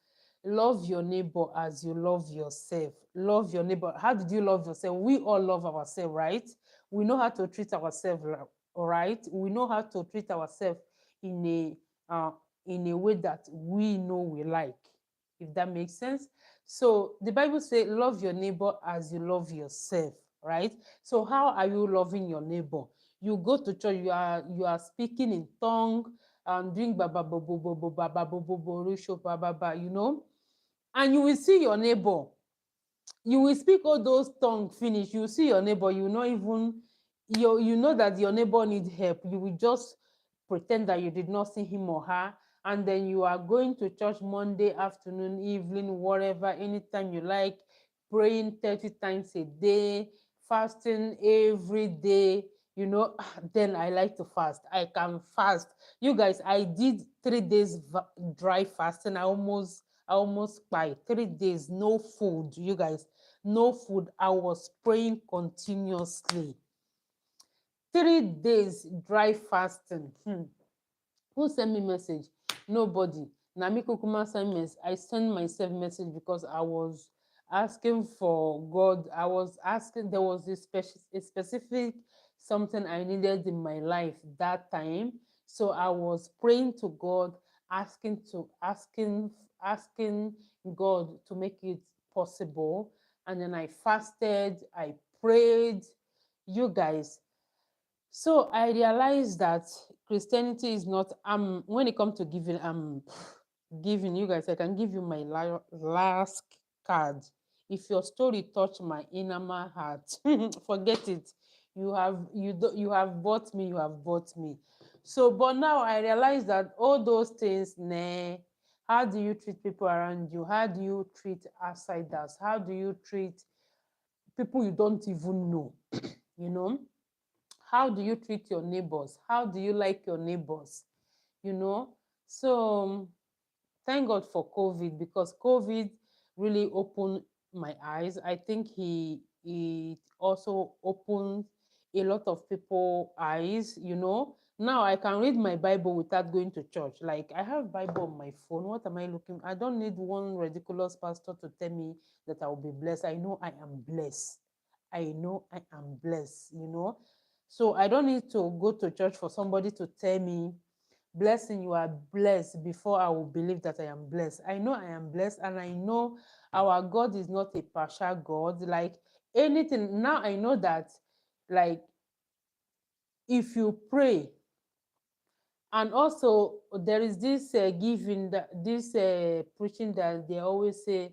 Love your neighbor as you love yourself. Love your neighbor. How did you love yourself? We all love ourselves, right? We know how to treat ourselves, all right? We know how to treat ourselves in a way that we know we like, if that makes sense. So the Bible says, love your neighbor as you love yourself, right? So how are you loving your neighbor? You go to church, you are speaking in tongue and doing baba bo bo bo bo baba bo bo bo risho baba, and you will see your neighbor. You will speak all those tongue finish. You will see your neighbor. You know that your neighbor needs help. You will just pretend that you did not see him or her, and then you are going to church Monday afternoon, evening, whatever, anytime you like, praying 30 times a day, fasting every day, you know. Then I like to fast. I can fast. You guys, I did 3 days dry fasting. I almost by 3 days, no food, you guys, no food. I was praying continuously. 3 days dry fasting. Who sent me message? Nobody. Na me kukuma send message. I send myself message because I was asking for God. I was asking, there was a specific something I needed in my life that time. So I was praying to God, asking God to make it possible. And then I fasted, I prayed. You guys, so I realized that Christianity is not when it comes to giving, giving, you guys, I can give you my last card. If your story touched my inner heart, forget it. You have bought me, you have bought me. So but now I realize that all those things, nah. How do you treat people around you? How do you treat outsiders? How do you treat people you don't even know? You know, how do you treat your neighbors? How do you like your neighbors? You know, so thank God for COVID, because COVID really opened my eyes. I think he also opened a lot of people eyes. You know, now I can read my Bible without going to church. Like, I have Bible on my phone. What am I looking? I don't need one ridiculous pastor to tell me that I will be blessed. I know I am blessed. I know I am blessed, you know. So I don't need to go to church for somebody to tell me, blessing, you are blessed, before I will believe that I am blessed. I know I am blessed, and I know our God is not a partial God. Like, anything, now I know that, like, if you pray, and also there is this giving, that this preaching that they always say,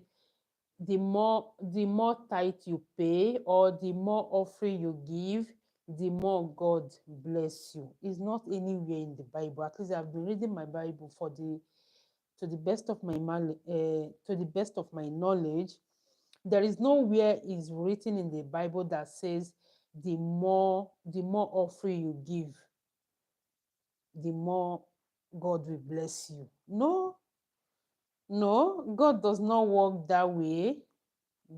the more tithe you pay, or the more offering you give, the more God bless you. It's not anywhere in the Bible. At least I've been reading my Bible for the to the best of my to the best of my knowledge. There is nowhere is written in the Bible that says the more offering you give, the more God will bless you. No, no, God does not work that way.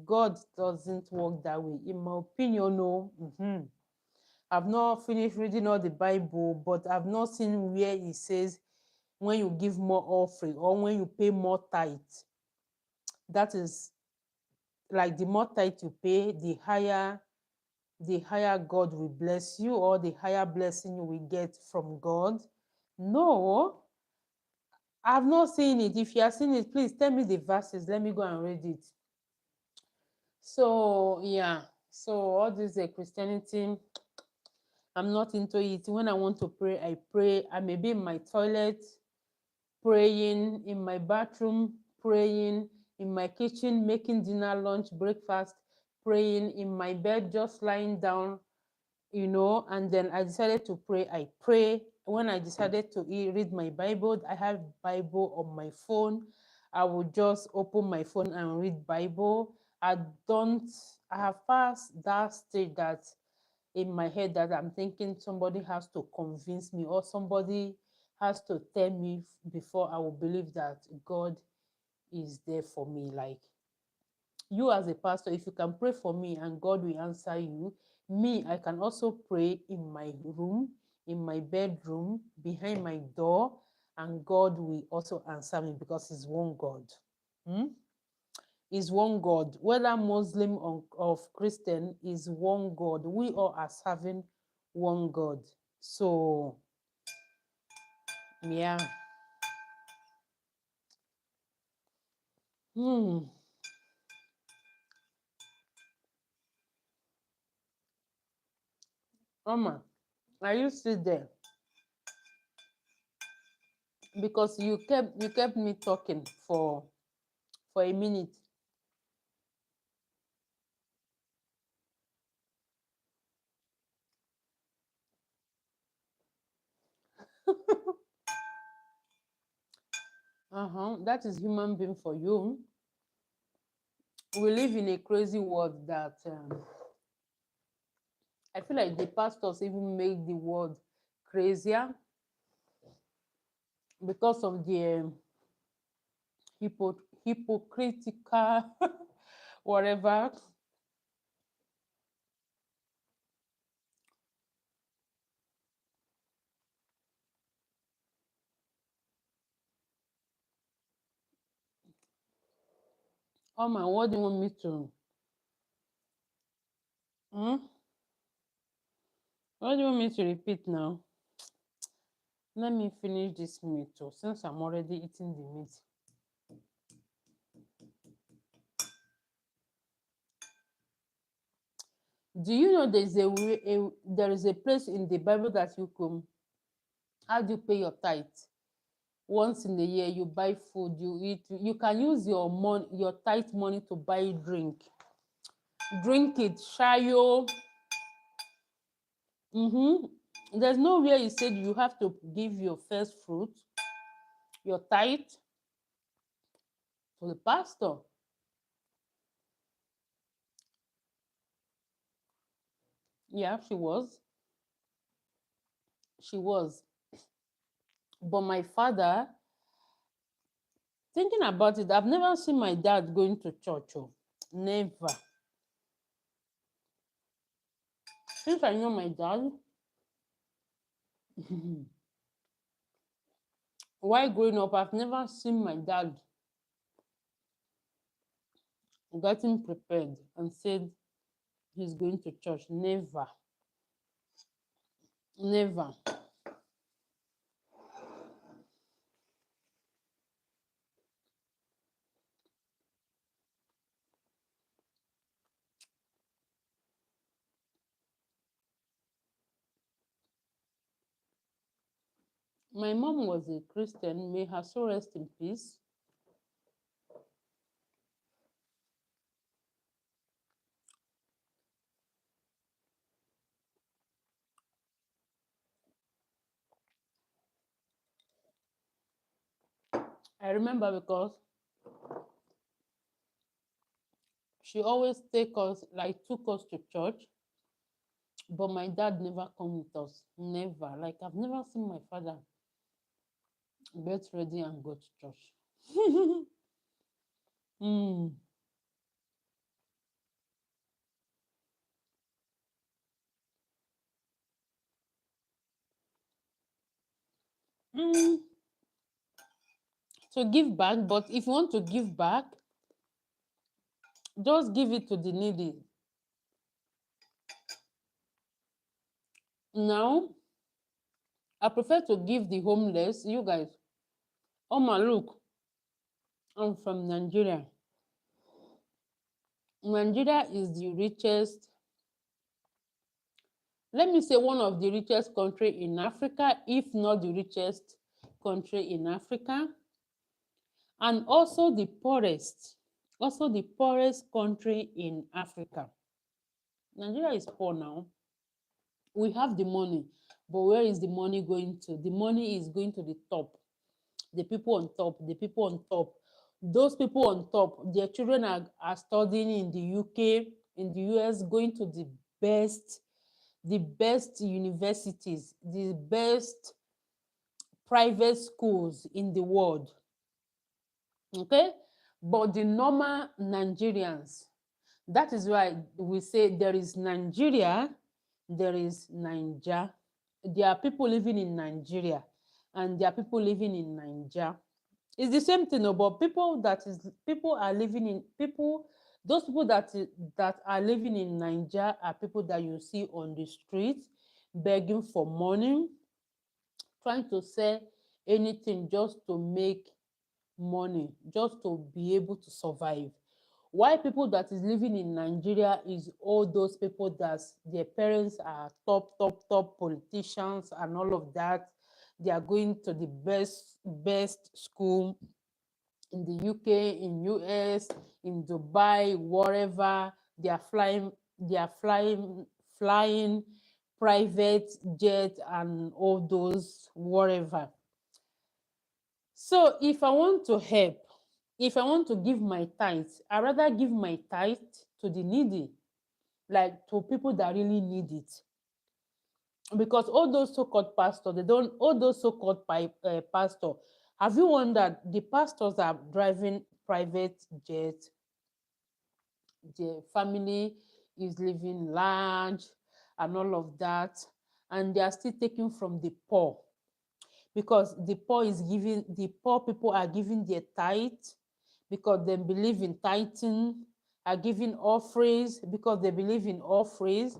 God doesn't work that way. In my opinion, no. I've not finished reading all the Bible, but I've not seen where it says when you give more offering or when you pay more tithe. That is, like, the more tithe you pay, the higher God will bless you, or the higher blessing you will get from God. No, I've not seen it. If you are seeing it, please tell me the verses. Let me go and read it. So yeah, so all this Christianity, I'm not into it. When I want to pray, I pray. I may be in my toilet praying, in my bathroom praying, in my kitchen making dinner, lunch, breakfast, praying, in my bed just lying down, and then I decided to pray. I pray. When I decided to read my Bible, I have Bible on my phone. I would just open my phone and read Bible. don't I have passed that stage that in my head that I'm thinking somebody has to convince me, or somebody has to tell me before I will believe that God is there for me. Like, you as a pastor, if you can pray for me and God will answer you, me, I can also pray in my room, in my bedroom, behind my door, and God will also answer me, because He's one God. Is one God. Whether Muslim or Christian, is one God. We all are serving one God. So yeah. Mama, are you still there? Because you kept me talking for a minute. That is human being for you. We live in a crazy world that I feel like the pastors even make the world crazier because of the hypocritical whatever. Oh my, what do you want me to? Hmm? What do you want me to repeat now? Let me finish this meat too, since I'm already eating the meat. Do you know there is a place in the Bible that you come? How do you pay your tithe? Once in a year, you buy food, you eat. You can use your money, your tithe money, to buy drink. Drink it, shayo. There's nowhere you said you have to give your first fruit, your tithe, to the pastor. Yeah, she was. She was. But my father, thinking about it, I've never seen my dad going to church. Oh. Never. Since I know my dad, while growing up, I've never seen my dad getting prepared and said he's going to church. Never. Never. My mom was a Christian. May her soul rest in peace. I remember because she always took us to church, but my dad never come with us. Never. Like, I've never seen my father get ready and go to church. mm. Mm. To give back, but if you want to give back, just give it to the needy. Now, I prefer to give the homeless. You guys, oh my, look, I'm from Nigeria. Nigeria is the richest, let me say, one of the richest country in Africa, if not the richest country in Africa, and also the poorest country in Africa. Nigeria is poor now. We have the money, but where is the money going to? The money is going to the top, the people on top, the people on top. Those people on top, their children are studying in the UK, in the US, going to the best universities, the best private schools in the world. Okay? But the normal Nigerians, that is why we say there is Nigeria, there is Niger. There are people living in Nigeria and there are people living in Niger. It's the same thing, but people are living in people. Those people that are living in Niger are people that you see on the street begging for money, trying to sell anything just to make money, just to be able to survive. Why people that is living in Nigeria is all those people that their parents are top politicians and all of that. They are going to the best school in the UK, in US, in Dubai, wherever. They are flying private jet and all those wherever. So if I want to help, if I want to give my tithe, I rather give my tithe to the needy, like to people that really need it. Because all those so-called pastors, they don't, all those so-called pastor, have you wondered the pastors are driving private jets, their family is living large and all of that, and they are still taking from the poor, because the poor is giving, the poor people are giving their tithe because they believe in tithing, are giving offerings because they believe in offerings.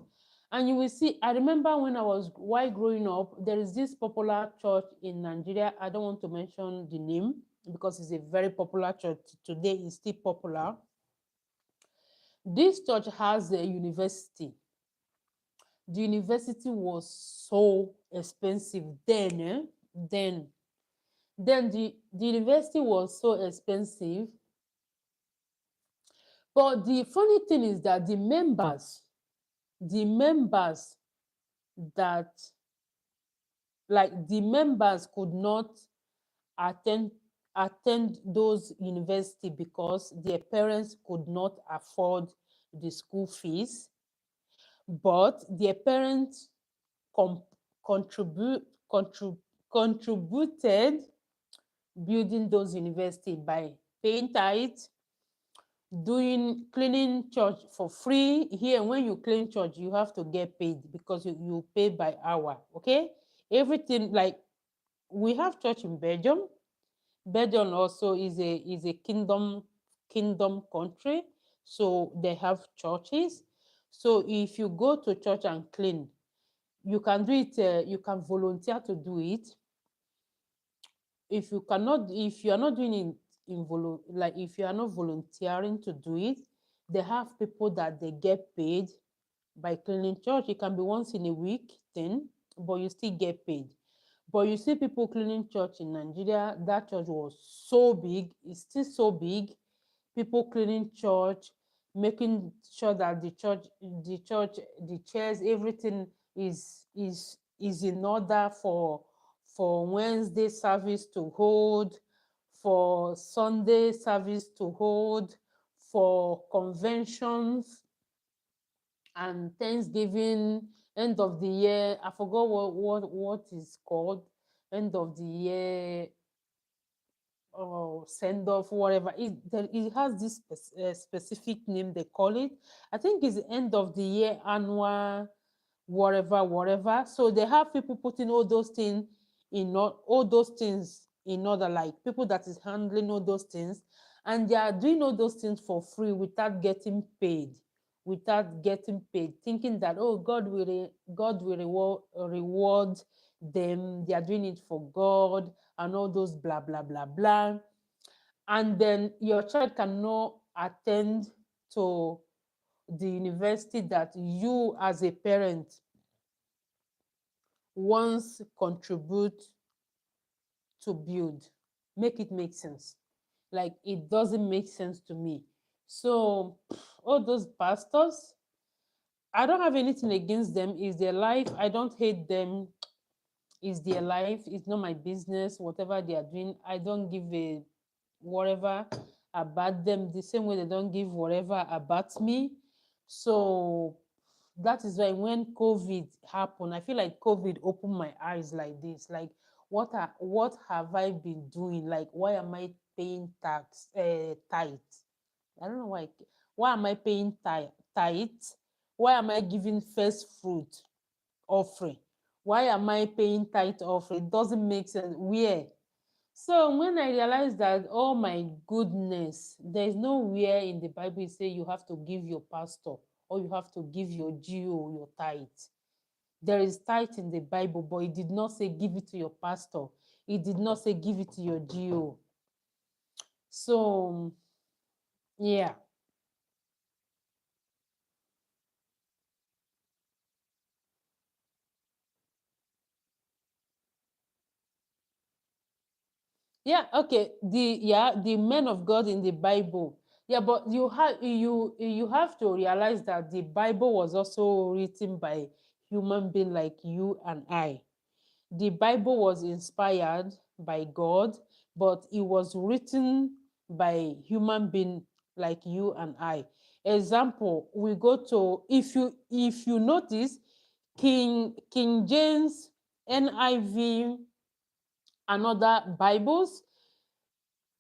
And you will see, I remember when I was, while growing up, there is this popular church in Nigeria. I don't want to mention the name because it's a very popular church. Today it's still popular. This church has a university. The university was so expensive then, then. Then the university was so expensive. But the funny thing is that the members that, like the members could not attend attend those university because their parents could not afford the school fees, but their parents com- contribute contributed building those university by paying tithe, doing cleaning church for free. Here, when you clean church, you have to get paid because you pay by hour. Okay, everything, like we have church in Belgium. Belgium also is a kingdom country, so they have churches. So if you go to church and clean, you can do it. You can volunteer to do it. If you cannot, if you are not doing it like if you are not volunteering to do it, they have people that they get paid by cleaning church. It can be once in a week thing, but you still get paid. But you see people cleaning church in Nigeria, that church was so big, it's still so big. People cleaning church, making sure that the chairs, everything is in order for Wednesday service to hold, for Sunday service to hold, for conventions and Thanksgiving, end of the year. I forgot what is called, end of the year, or send off, whatever. It has this specific name they call it. I think it's end of the year annual, whatever. So they have people putting all those things all those things in order, like people that is handling all those things, and they are doing all those things for free without getting paid, thinking that, oh, God will reward them. They are doing it for God and all those blah blah blah blah. And then your child cannot attend to the university that you as a parent once contribute to build. Make it make sense. Like it doesn't make sense to me. So all those pastors, I don't have anything against them. It's their life. I don't hate them. It's their life. It's not my business. Whatever they are doing, I don't give a whatever about them the same way they don't give whatever about me. So that is why when COVID happened, I feel like COVID opened my eyes like this. Like, what have I been doing? Like, why am I paying tithe? I don't know why. Why am I paying tithe? Why am I giving first fruit offering? Why am I paying tithe offering? It doesn't make sense. Where? So when I realized that, oh my goodness, there is nowhere in the Bible it say you have to give your pastor or you have to give your GO, your tithe. There is tithe in the Bible, but it did not say give it to your pastor. It did not say give it to your GO. So yeah. Yeah, okay. The men of God in the Bible. Yeah, but you have to realize that the Bible was also written by human being like you and I. The Bible was inspired by God. but it was written by human being like you and I. Example, we go to, if you notice, King James, NIV, and other Bibles,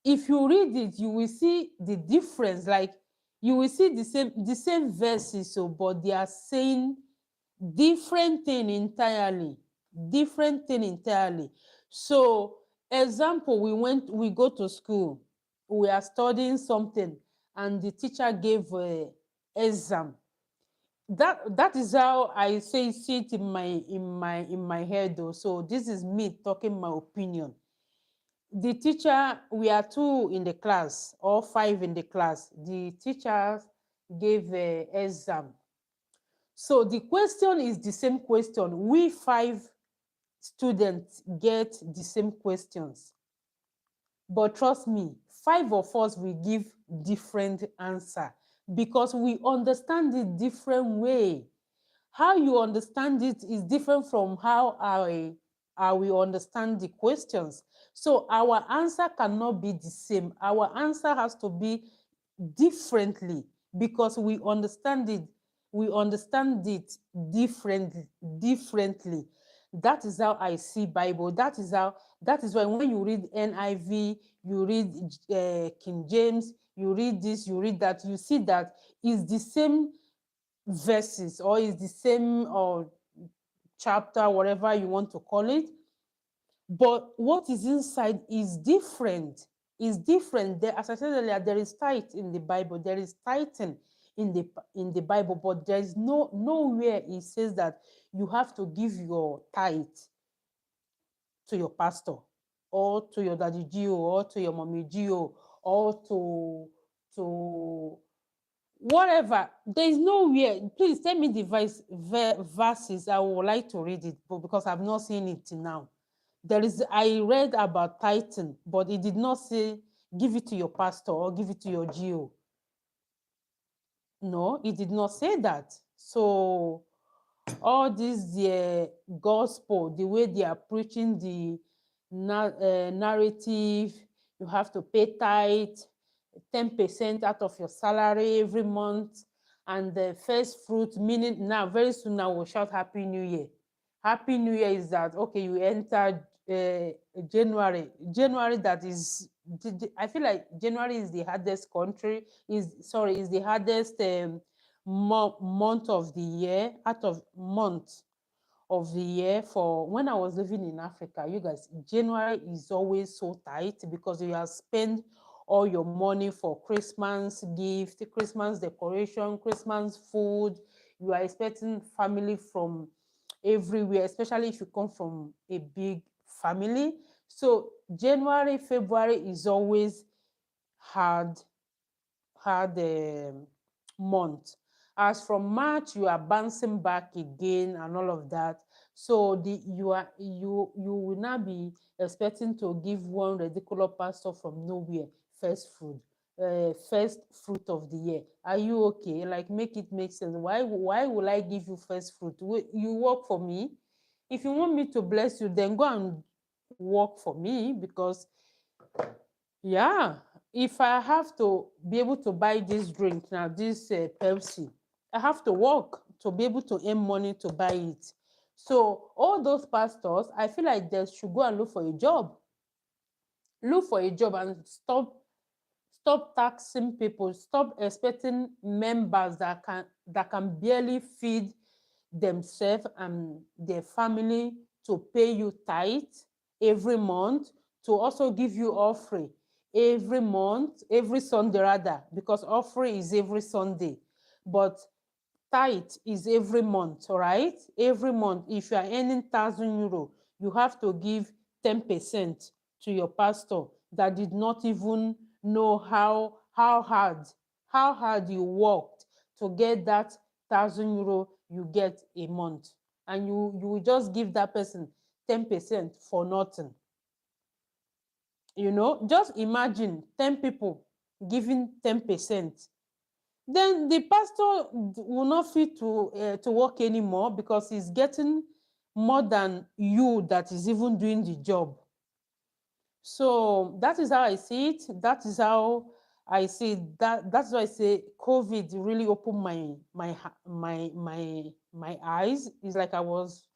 if you read it, you will see the difference. Like, you will see the same verses, so but they are saying different thing entirely. Different thing entirely. So, example, we go to school, we are studying something, and the teacher gave a exam. That is how I say see it in my head though. So this is me talking my opinion. The teacher, we are two in the class or five in the class. The teacher gave a exam. So the question is the same question. We five students get the same questions. But trust me, five of us will give different answer because we understand it different way. How you understand it is different from how we understand the questions. So our answer cannot be the same. Our answer has to be differently because we understand it differently. That is how I see Bible. That is why when you read NIV, you read King James, you read this, you read that, you see that is the same verses, or is the same or chapter, whatever you want to call it, but what is inside is different. Is different. There, as I said earlier, there is tithe in the Bible, there is tithing in the Bible, but there is nowhere it says that you have to give your tithe to your pastor, or to your daddy Gio, or to your mommy Gio, or to whatever. There is nowhere. Please tell me the verses. I would like to read it, but because I've not seen it till now. I read about tithing, but it did not say give it to your pastor or give it to your Gio. No, it did not say that. So all this the gospel, the way they are preaching the narrative, you have to pay tithe 10% out of your salary every month, and the first fruit, meaning now very soon now we'll shout Happy New Year. Happy New Year is that okay, you enter January. That is, I feel like January is the hardest is the hardest month of the year, out of month of the year. For when I was living in Africa, you guys, January is always so tight because you have spent all your money for Christmas gift, Christmas decoration, Christmas food. You are expecting family from everywhere, especially if you come from a big family. So January, February is always hard, month. As from March, you are bouncing back again and all of that. So you will not be expecting to give one ridiculous pastor from nowhere first fruit of the year. Are you okay? Like, make it make sense. Why will I give you first fruit? You work for me. If you want me to bless you, then go and work for me, because yeah, if I have to be able to buy this drink now, this Pepsi, I have to work to be able to earn money to buy it. So all those pastors, I feel like they should go and look for a job. Look for a job and stop taxing people. Stop expecting members that can barely feed themselves and their family to pay you tithe every month, to also give you offering every month, every Sunday rather, because offering is every Sunday, but tithe is every month. All right, every month. If you are earning €1,000, you have to give 10% to your pastor that did not even know how hard you worked to get that €1,000 you get a month, and you will just give that person 10% for nothing. Just imagine 10 people giving 10%. Then the pastor will not fit to work anymore, because he's getting more than you that is even doing the job. So that is how I see it. That is how I see it. That's why I say COVID really opened my eyes. It's like I was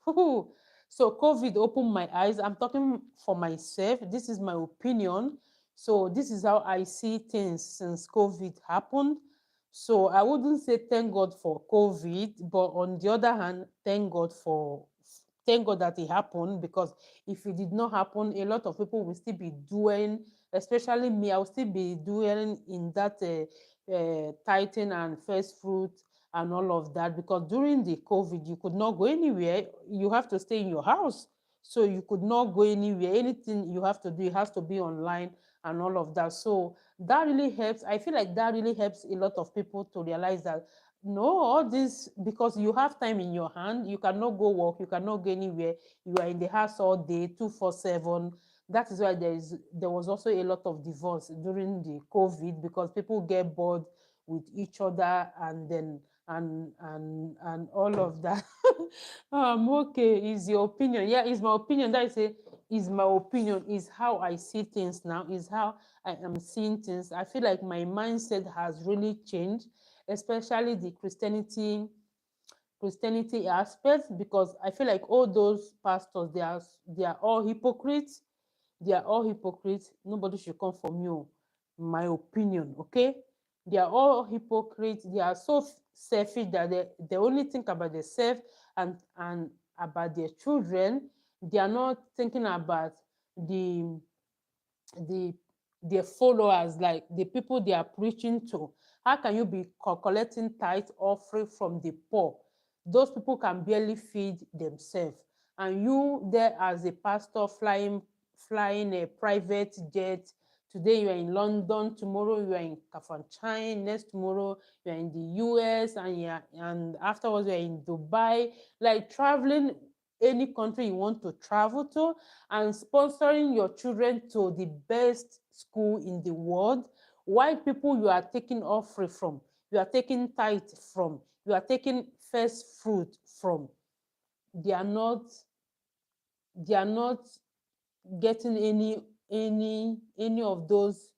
so COVID opened my eyes. I'm talking for myself. This is my opinion. So this is how I see things since COVID happened. So I wouldn't say thank God for COVID, but on the other hand, thank God that it happened, because if it did not happen, a lot of people will still be doing, especially me, I will still be doing in that tithing and first fruit and all of that, because during the COVID, you could not go anywhere. You have to stay in your house. So you could not go anywhere. Anything you have to do, it has to be online and all of that. So that really helps. I feel like that really helps a lot of people to realize that no, all this, because you have time in your hand, you cannot go work, you cannot go anywhere, you are in the house all day, 247. That is why there was also a lot of divorce during the COVID, because people get bored with each other, and then and all of that. Okay, is your opinion? Yeah, is my opinion. That is a is my opinion, is how I see things now, is how I am seeing things. I feel like my mindset has really changed, especially the Christianity aspect, because I feel like all those pastors, they are all hypocrites. They are all hypocrites. Nobody should come from you. My opinion, okay? They are all hypocrites. They are so selfish that they only think about themselves and about their children. They are not thinking about the the their followers, like the people they are preaching to. How can you be collecting tithe offering from the poor? Those people can barely feed themselves, and you there as a pastor flying a private jet. Today you are in London, tomorrow you are in Kafanchan, next tomorrow you are in the US, and afterwards you are in Dubai, like traveling any country you want to travel to, and sponsoring your children to the best school in the world. Why people you are taking offering from, you are taking tithe from, you are taking first fruit from, they are not they are not getting any of those,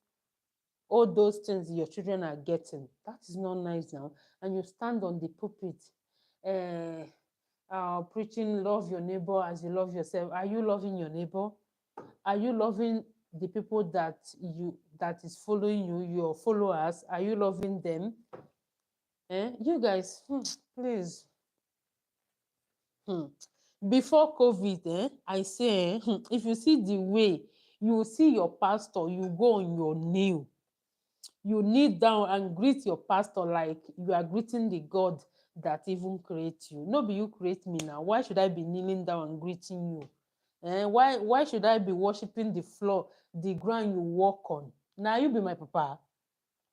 all those things your children are getting. That is not nice now. And you stand on the pulpit, preaching love your neighbor as you love yourself. Are you loving your neighbor? Are you loving the people that is following you, your followers? Are you loving them? You guys, please. Hmm. Before COVID, I say, if you see the way you see your pastor, you go on your knee, you kneel down and greet your pastor like you are greeting the God that even create you. No be you create me now. Why should I be kneeling down and greeting you? Why should I be worshiping the floor, the ground you walk on? Now you be my papa,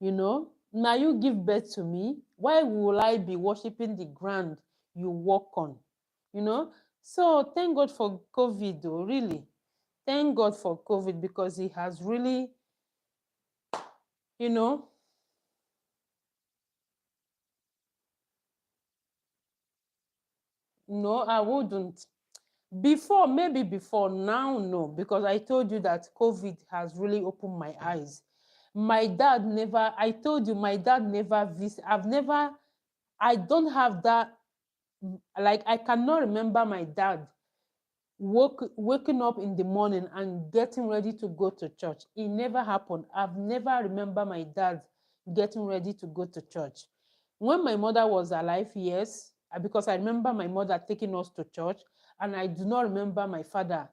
Now you give birth to me. Why will I be worshiping the ground you walk on? You know? So thank God for COVID, though, really. Thank God for COVID, because it has really, you know, no, I wouldn't. Before, maybe before, now, no, because I told you that COVID has really opened my eyes. My dad never, I told you, my dad never I don't have that, like, I cannot remember my dad waking up in the morning and getting ready to go to church. It never happened. I've never remember my dad getting ready to go to church. When my mother was alive, yes, because I remember my mother taking us to church, and I do not remember my father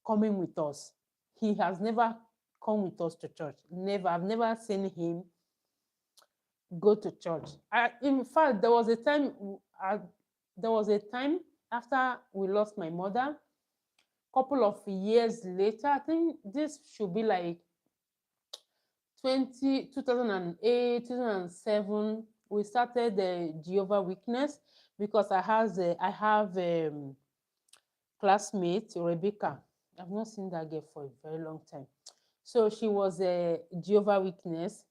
coming with us. He has never come with us to church. Never. I've never seen him go to church. In fact, there was a time after we lost my mother, couple of years later, I think this should be like 2008, 2007, we started the Jehovah Witness, because I have classmate Rebecca. I've not seen that girl for a very long time. So she was a Jehovah Witness.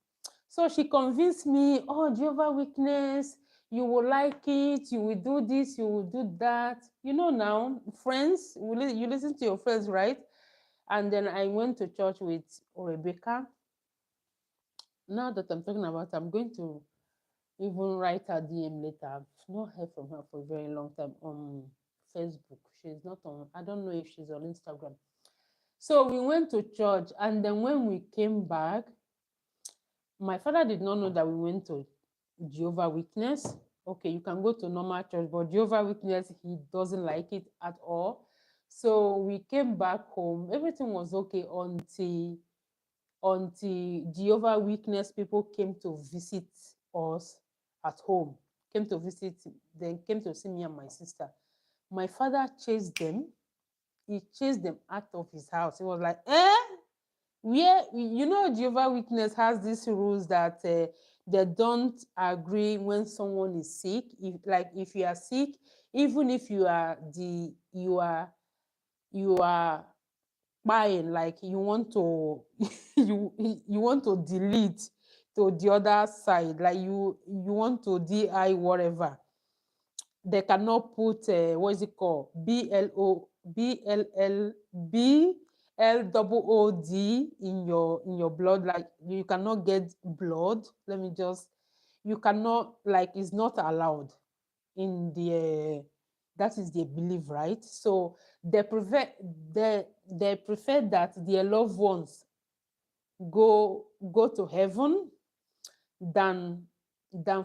So she convinced me, oh, Jehovah Witness, you will like it, you will do this, you will do that. Now, friends, you listen to your friends, right? And then I went to church with Rebecca. Now that I'm talking about, I'm going to even write her DM later. I've not heard from her for a very long time on Facebook. She's not on, I don't know if she's on Instagram. So we went to church, and then when we came back, my father did not know that we went to Jehovah Witness. Okay, you can go to normal church, but Jehovah Witness, he doesn't like it at all. So we came back home. Everything was okay until Jehovah Witness people came to visit us at home. Came to visit, then came to see me and my sister. My father chased them. He chased them out of his house. He was like, eh? Where, you know, Jehovah Witness has these rules that they don't agree when someone is sick. If you are sick, even if you are buying, like you want to you want to delete to the other side, like you want to di whatever, they cannot put what is it called, BLOOD in your blood. Like you cannot get blood. Let me just, you cannot, like it's not allowed in the that is their belief, right? So they prefer they prefer that their loved ones go to heaven than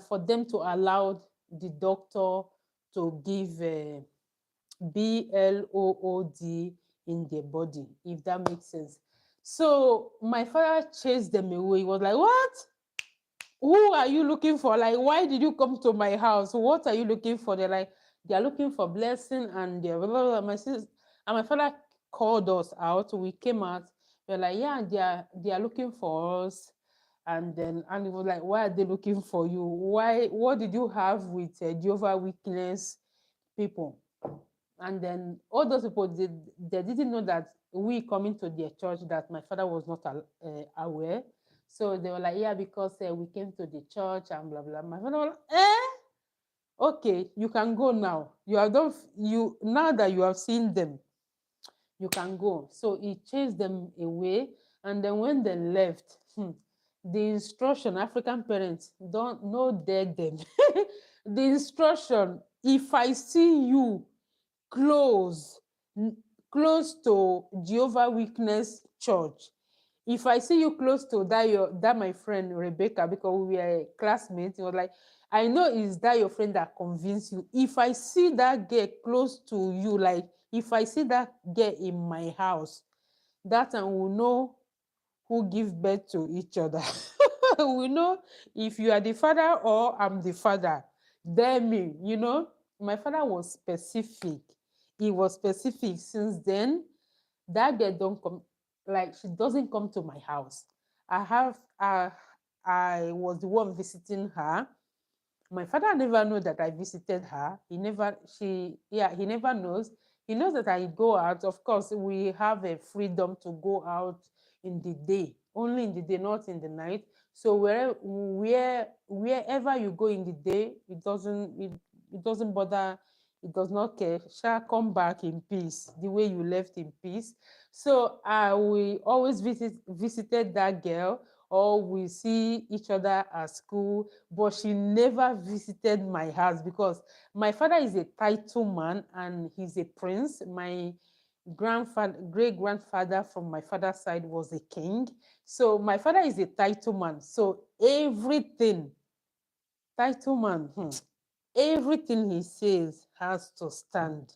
for them to allow the doctor to give BLOOD in their body, if that makes sense. So my father chased them away. He was like, what? Who are you looking for? Like, why did you come to my house? What are you looking for? They're like, they are looking for blessing, and they're blah, blah, blah. My sister and my father called us out. We came out. We're like, yeah, they are looking for us. And he was like, why are they looking for you? Why? What did you have with Jehovah Witness people? And then all those people, they didn't know that we coming to their church, that my father was not aware. So they were like, yeah, because we came to the church and blah blah. My father was like, okay, you can go now. You have done. You now that you have seen them, you can go. So he chased them away, and then when they left, the instruction, African parents don't no dare them. The instruction: if I see you close close to Jehovah Witness church, if I see you close to that my friend Rebecca, because we were classmates, it was like, I know is that your friend that convinced you. If I see that girl close to you, like if I see that girl in my house, that time we'll know who give birth to each other. We know if you are the father or I'm the father. Then my father was specific. He was specific. Since then, that girl don't come, like she doesn't come to my house. I was the one visiting her. My father never knew that I visited her. He never knows. He knows that I go out. Of course, we have a freedom to go out in the day, only in the day, not in the night. So wherever you go in the day, it doesn't bother. It does not care. Shall come back in peace, the way you left in peace. So I will always visited that girl, or we see each other at school, but she never visited my house because my father is a title man and he's a prince. My great grandfather from my father's side was a king. So my father is a title man. So everything, title man, everything he says has to stand.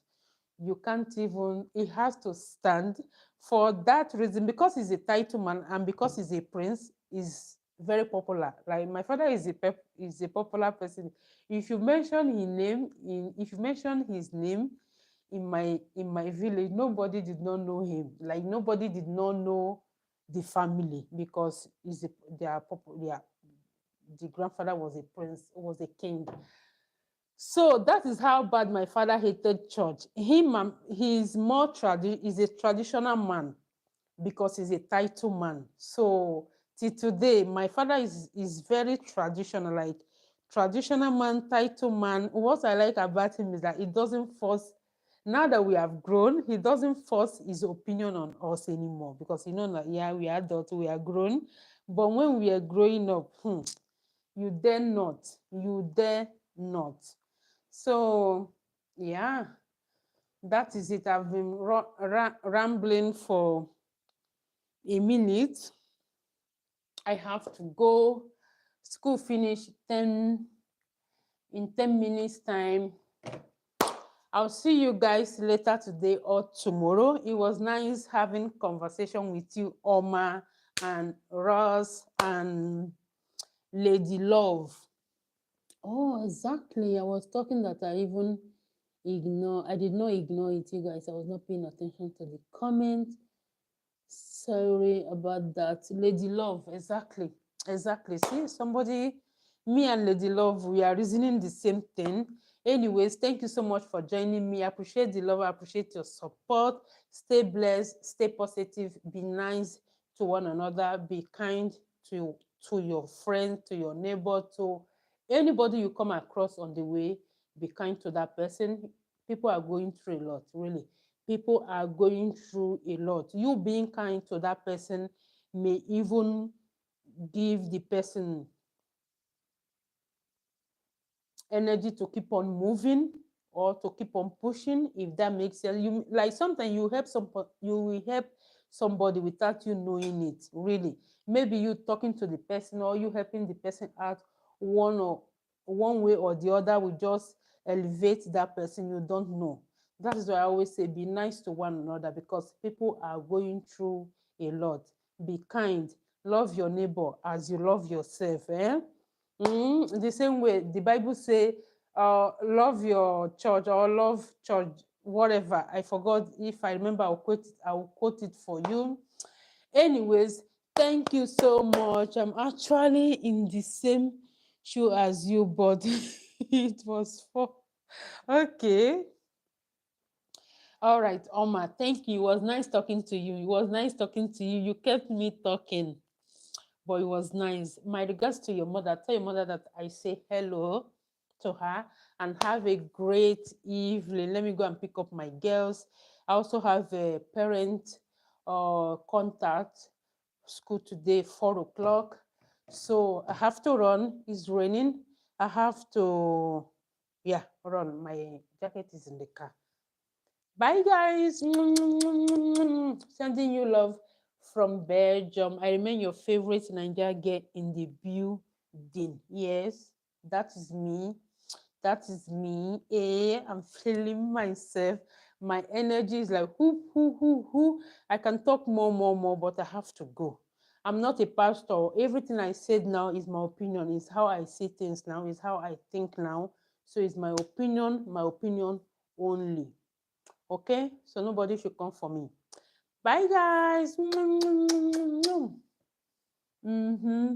You can't even, it has to stand. For that reason, because he's a title man and because he's a prince, is very popular. Like my father is a popular person. If you mention his name in my village, nobody did not know him. Like nobody did not know the family, because the grandfather was a prince, was a king. So that is how bad my father hated church. He's he's a traditional man because he's a title man. So till today, my father is very traditional, like traditional man, title man. What I like about him is that he doesn't force. Now that we have grown, he doesn't force his opinion on us anymore because you know that yeah, we are adults, we are grown. But when we are growing up, you dare not, you dare not. So yeah, that is it. I've been rambling for a minute. I have to go. School finish 10 in 10 minutes time. I'll see you guys later today or tomorrow. It was nice having conversation with you, Oma and Ross and Lady Love. Oh, exactly. I was talking that I did not ignore it, you guys. I was not paying attention to the comment. Sorry about that. Lady Love, exactly. Exactly. See, somebody, me and Lady Love, we are reasoning the same thing. Anyways, thank you so much for joining me. I appreciate the love. I appreciate your support. Stay blessed. Stay positive. Be nice to one another. Be kind to your friends, to your neighbor, to anybody you come across on the way. Be kind to that person. People are going through a lot, really. People are going through a lot. You being kind to that person may even give the person energy to keep on moving or to keep on pushing, if that makes sense. You like sometimes you will help somebody without you knowing it, really. Maybe you talking to the person or you helping the person out one way or the other will just elevate that person you don't know. That is why I always say be nice to one another because people are going through a lot. Be kind, love your neighbor as you love yourself. The same way the Bible say, love your church or love church, whatever. I forgot. If I remember, I will quote it for you. Anyways, thank you so much. I'm actually in the same shoe as you, but it was for okay. All right, Oma, thank you. It was nice talking to you. It was nice talking to you. You kept me talking, but it was nice. My regards to your mother. Tell your mother that I say hello to her and have a great evening. Let me go and pick up my girls. I also have a parent contact school today, 4 o'clock. So I have to run. It's raining. I have to, yeah, run. My jacket is in the car. Bye, guys. Sending you love from Belgium. I remain your favorite Nigeria girl in the building. Yes, that is me. That is me. I'm feeling myself. My energy is like whoo. I can talk more, but I have to go. I'm not a pastor. Everything I said now is my opinion. Is how I see things now. Is how I think now. So it's my opinion. My opinion only. Okay, so nobody should come for me. Bye, guys. Mm-hmm.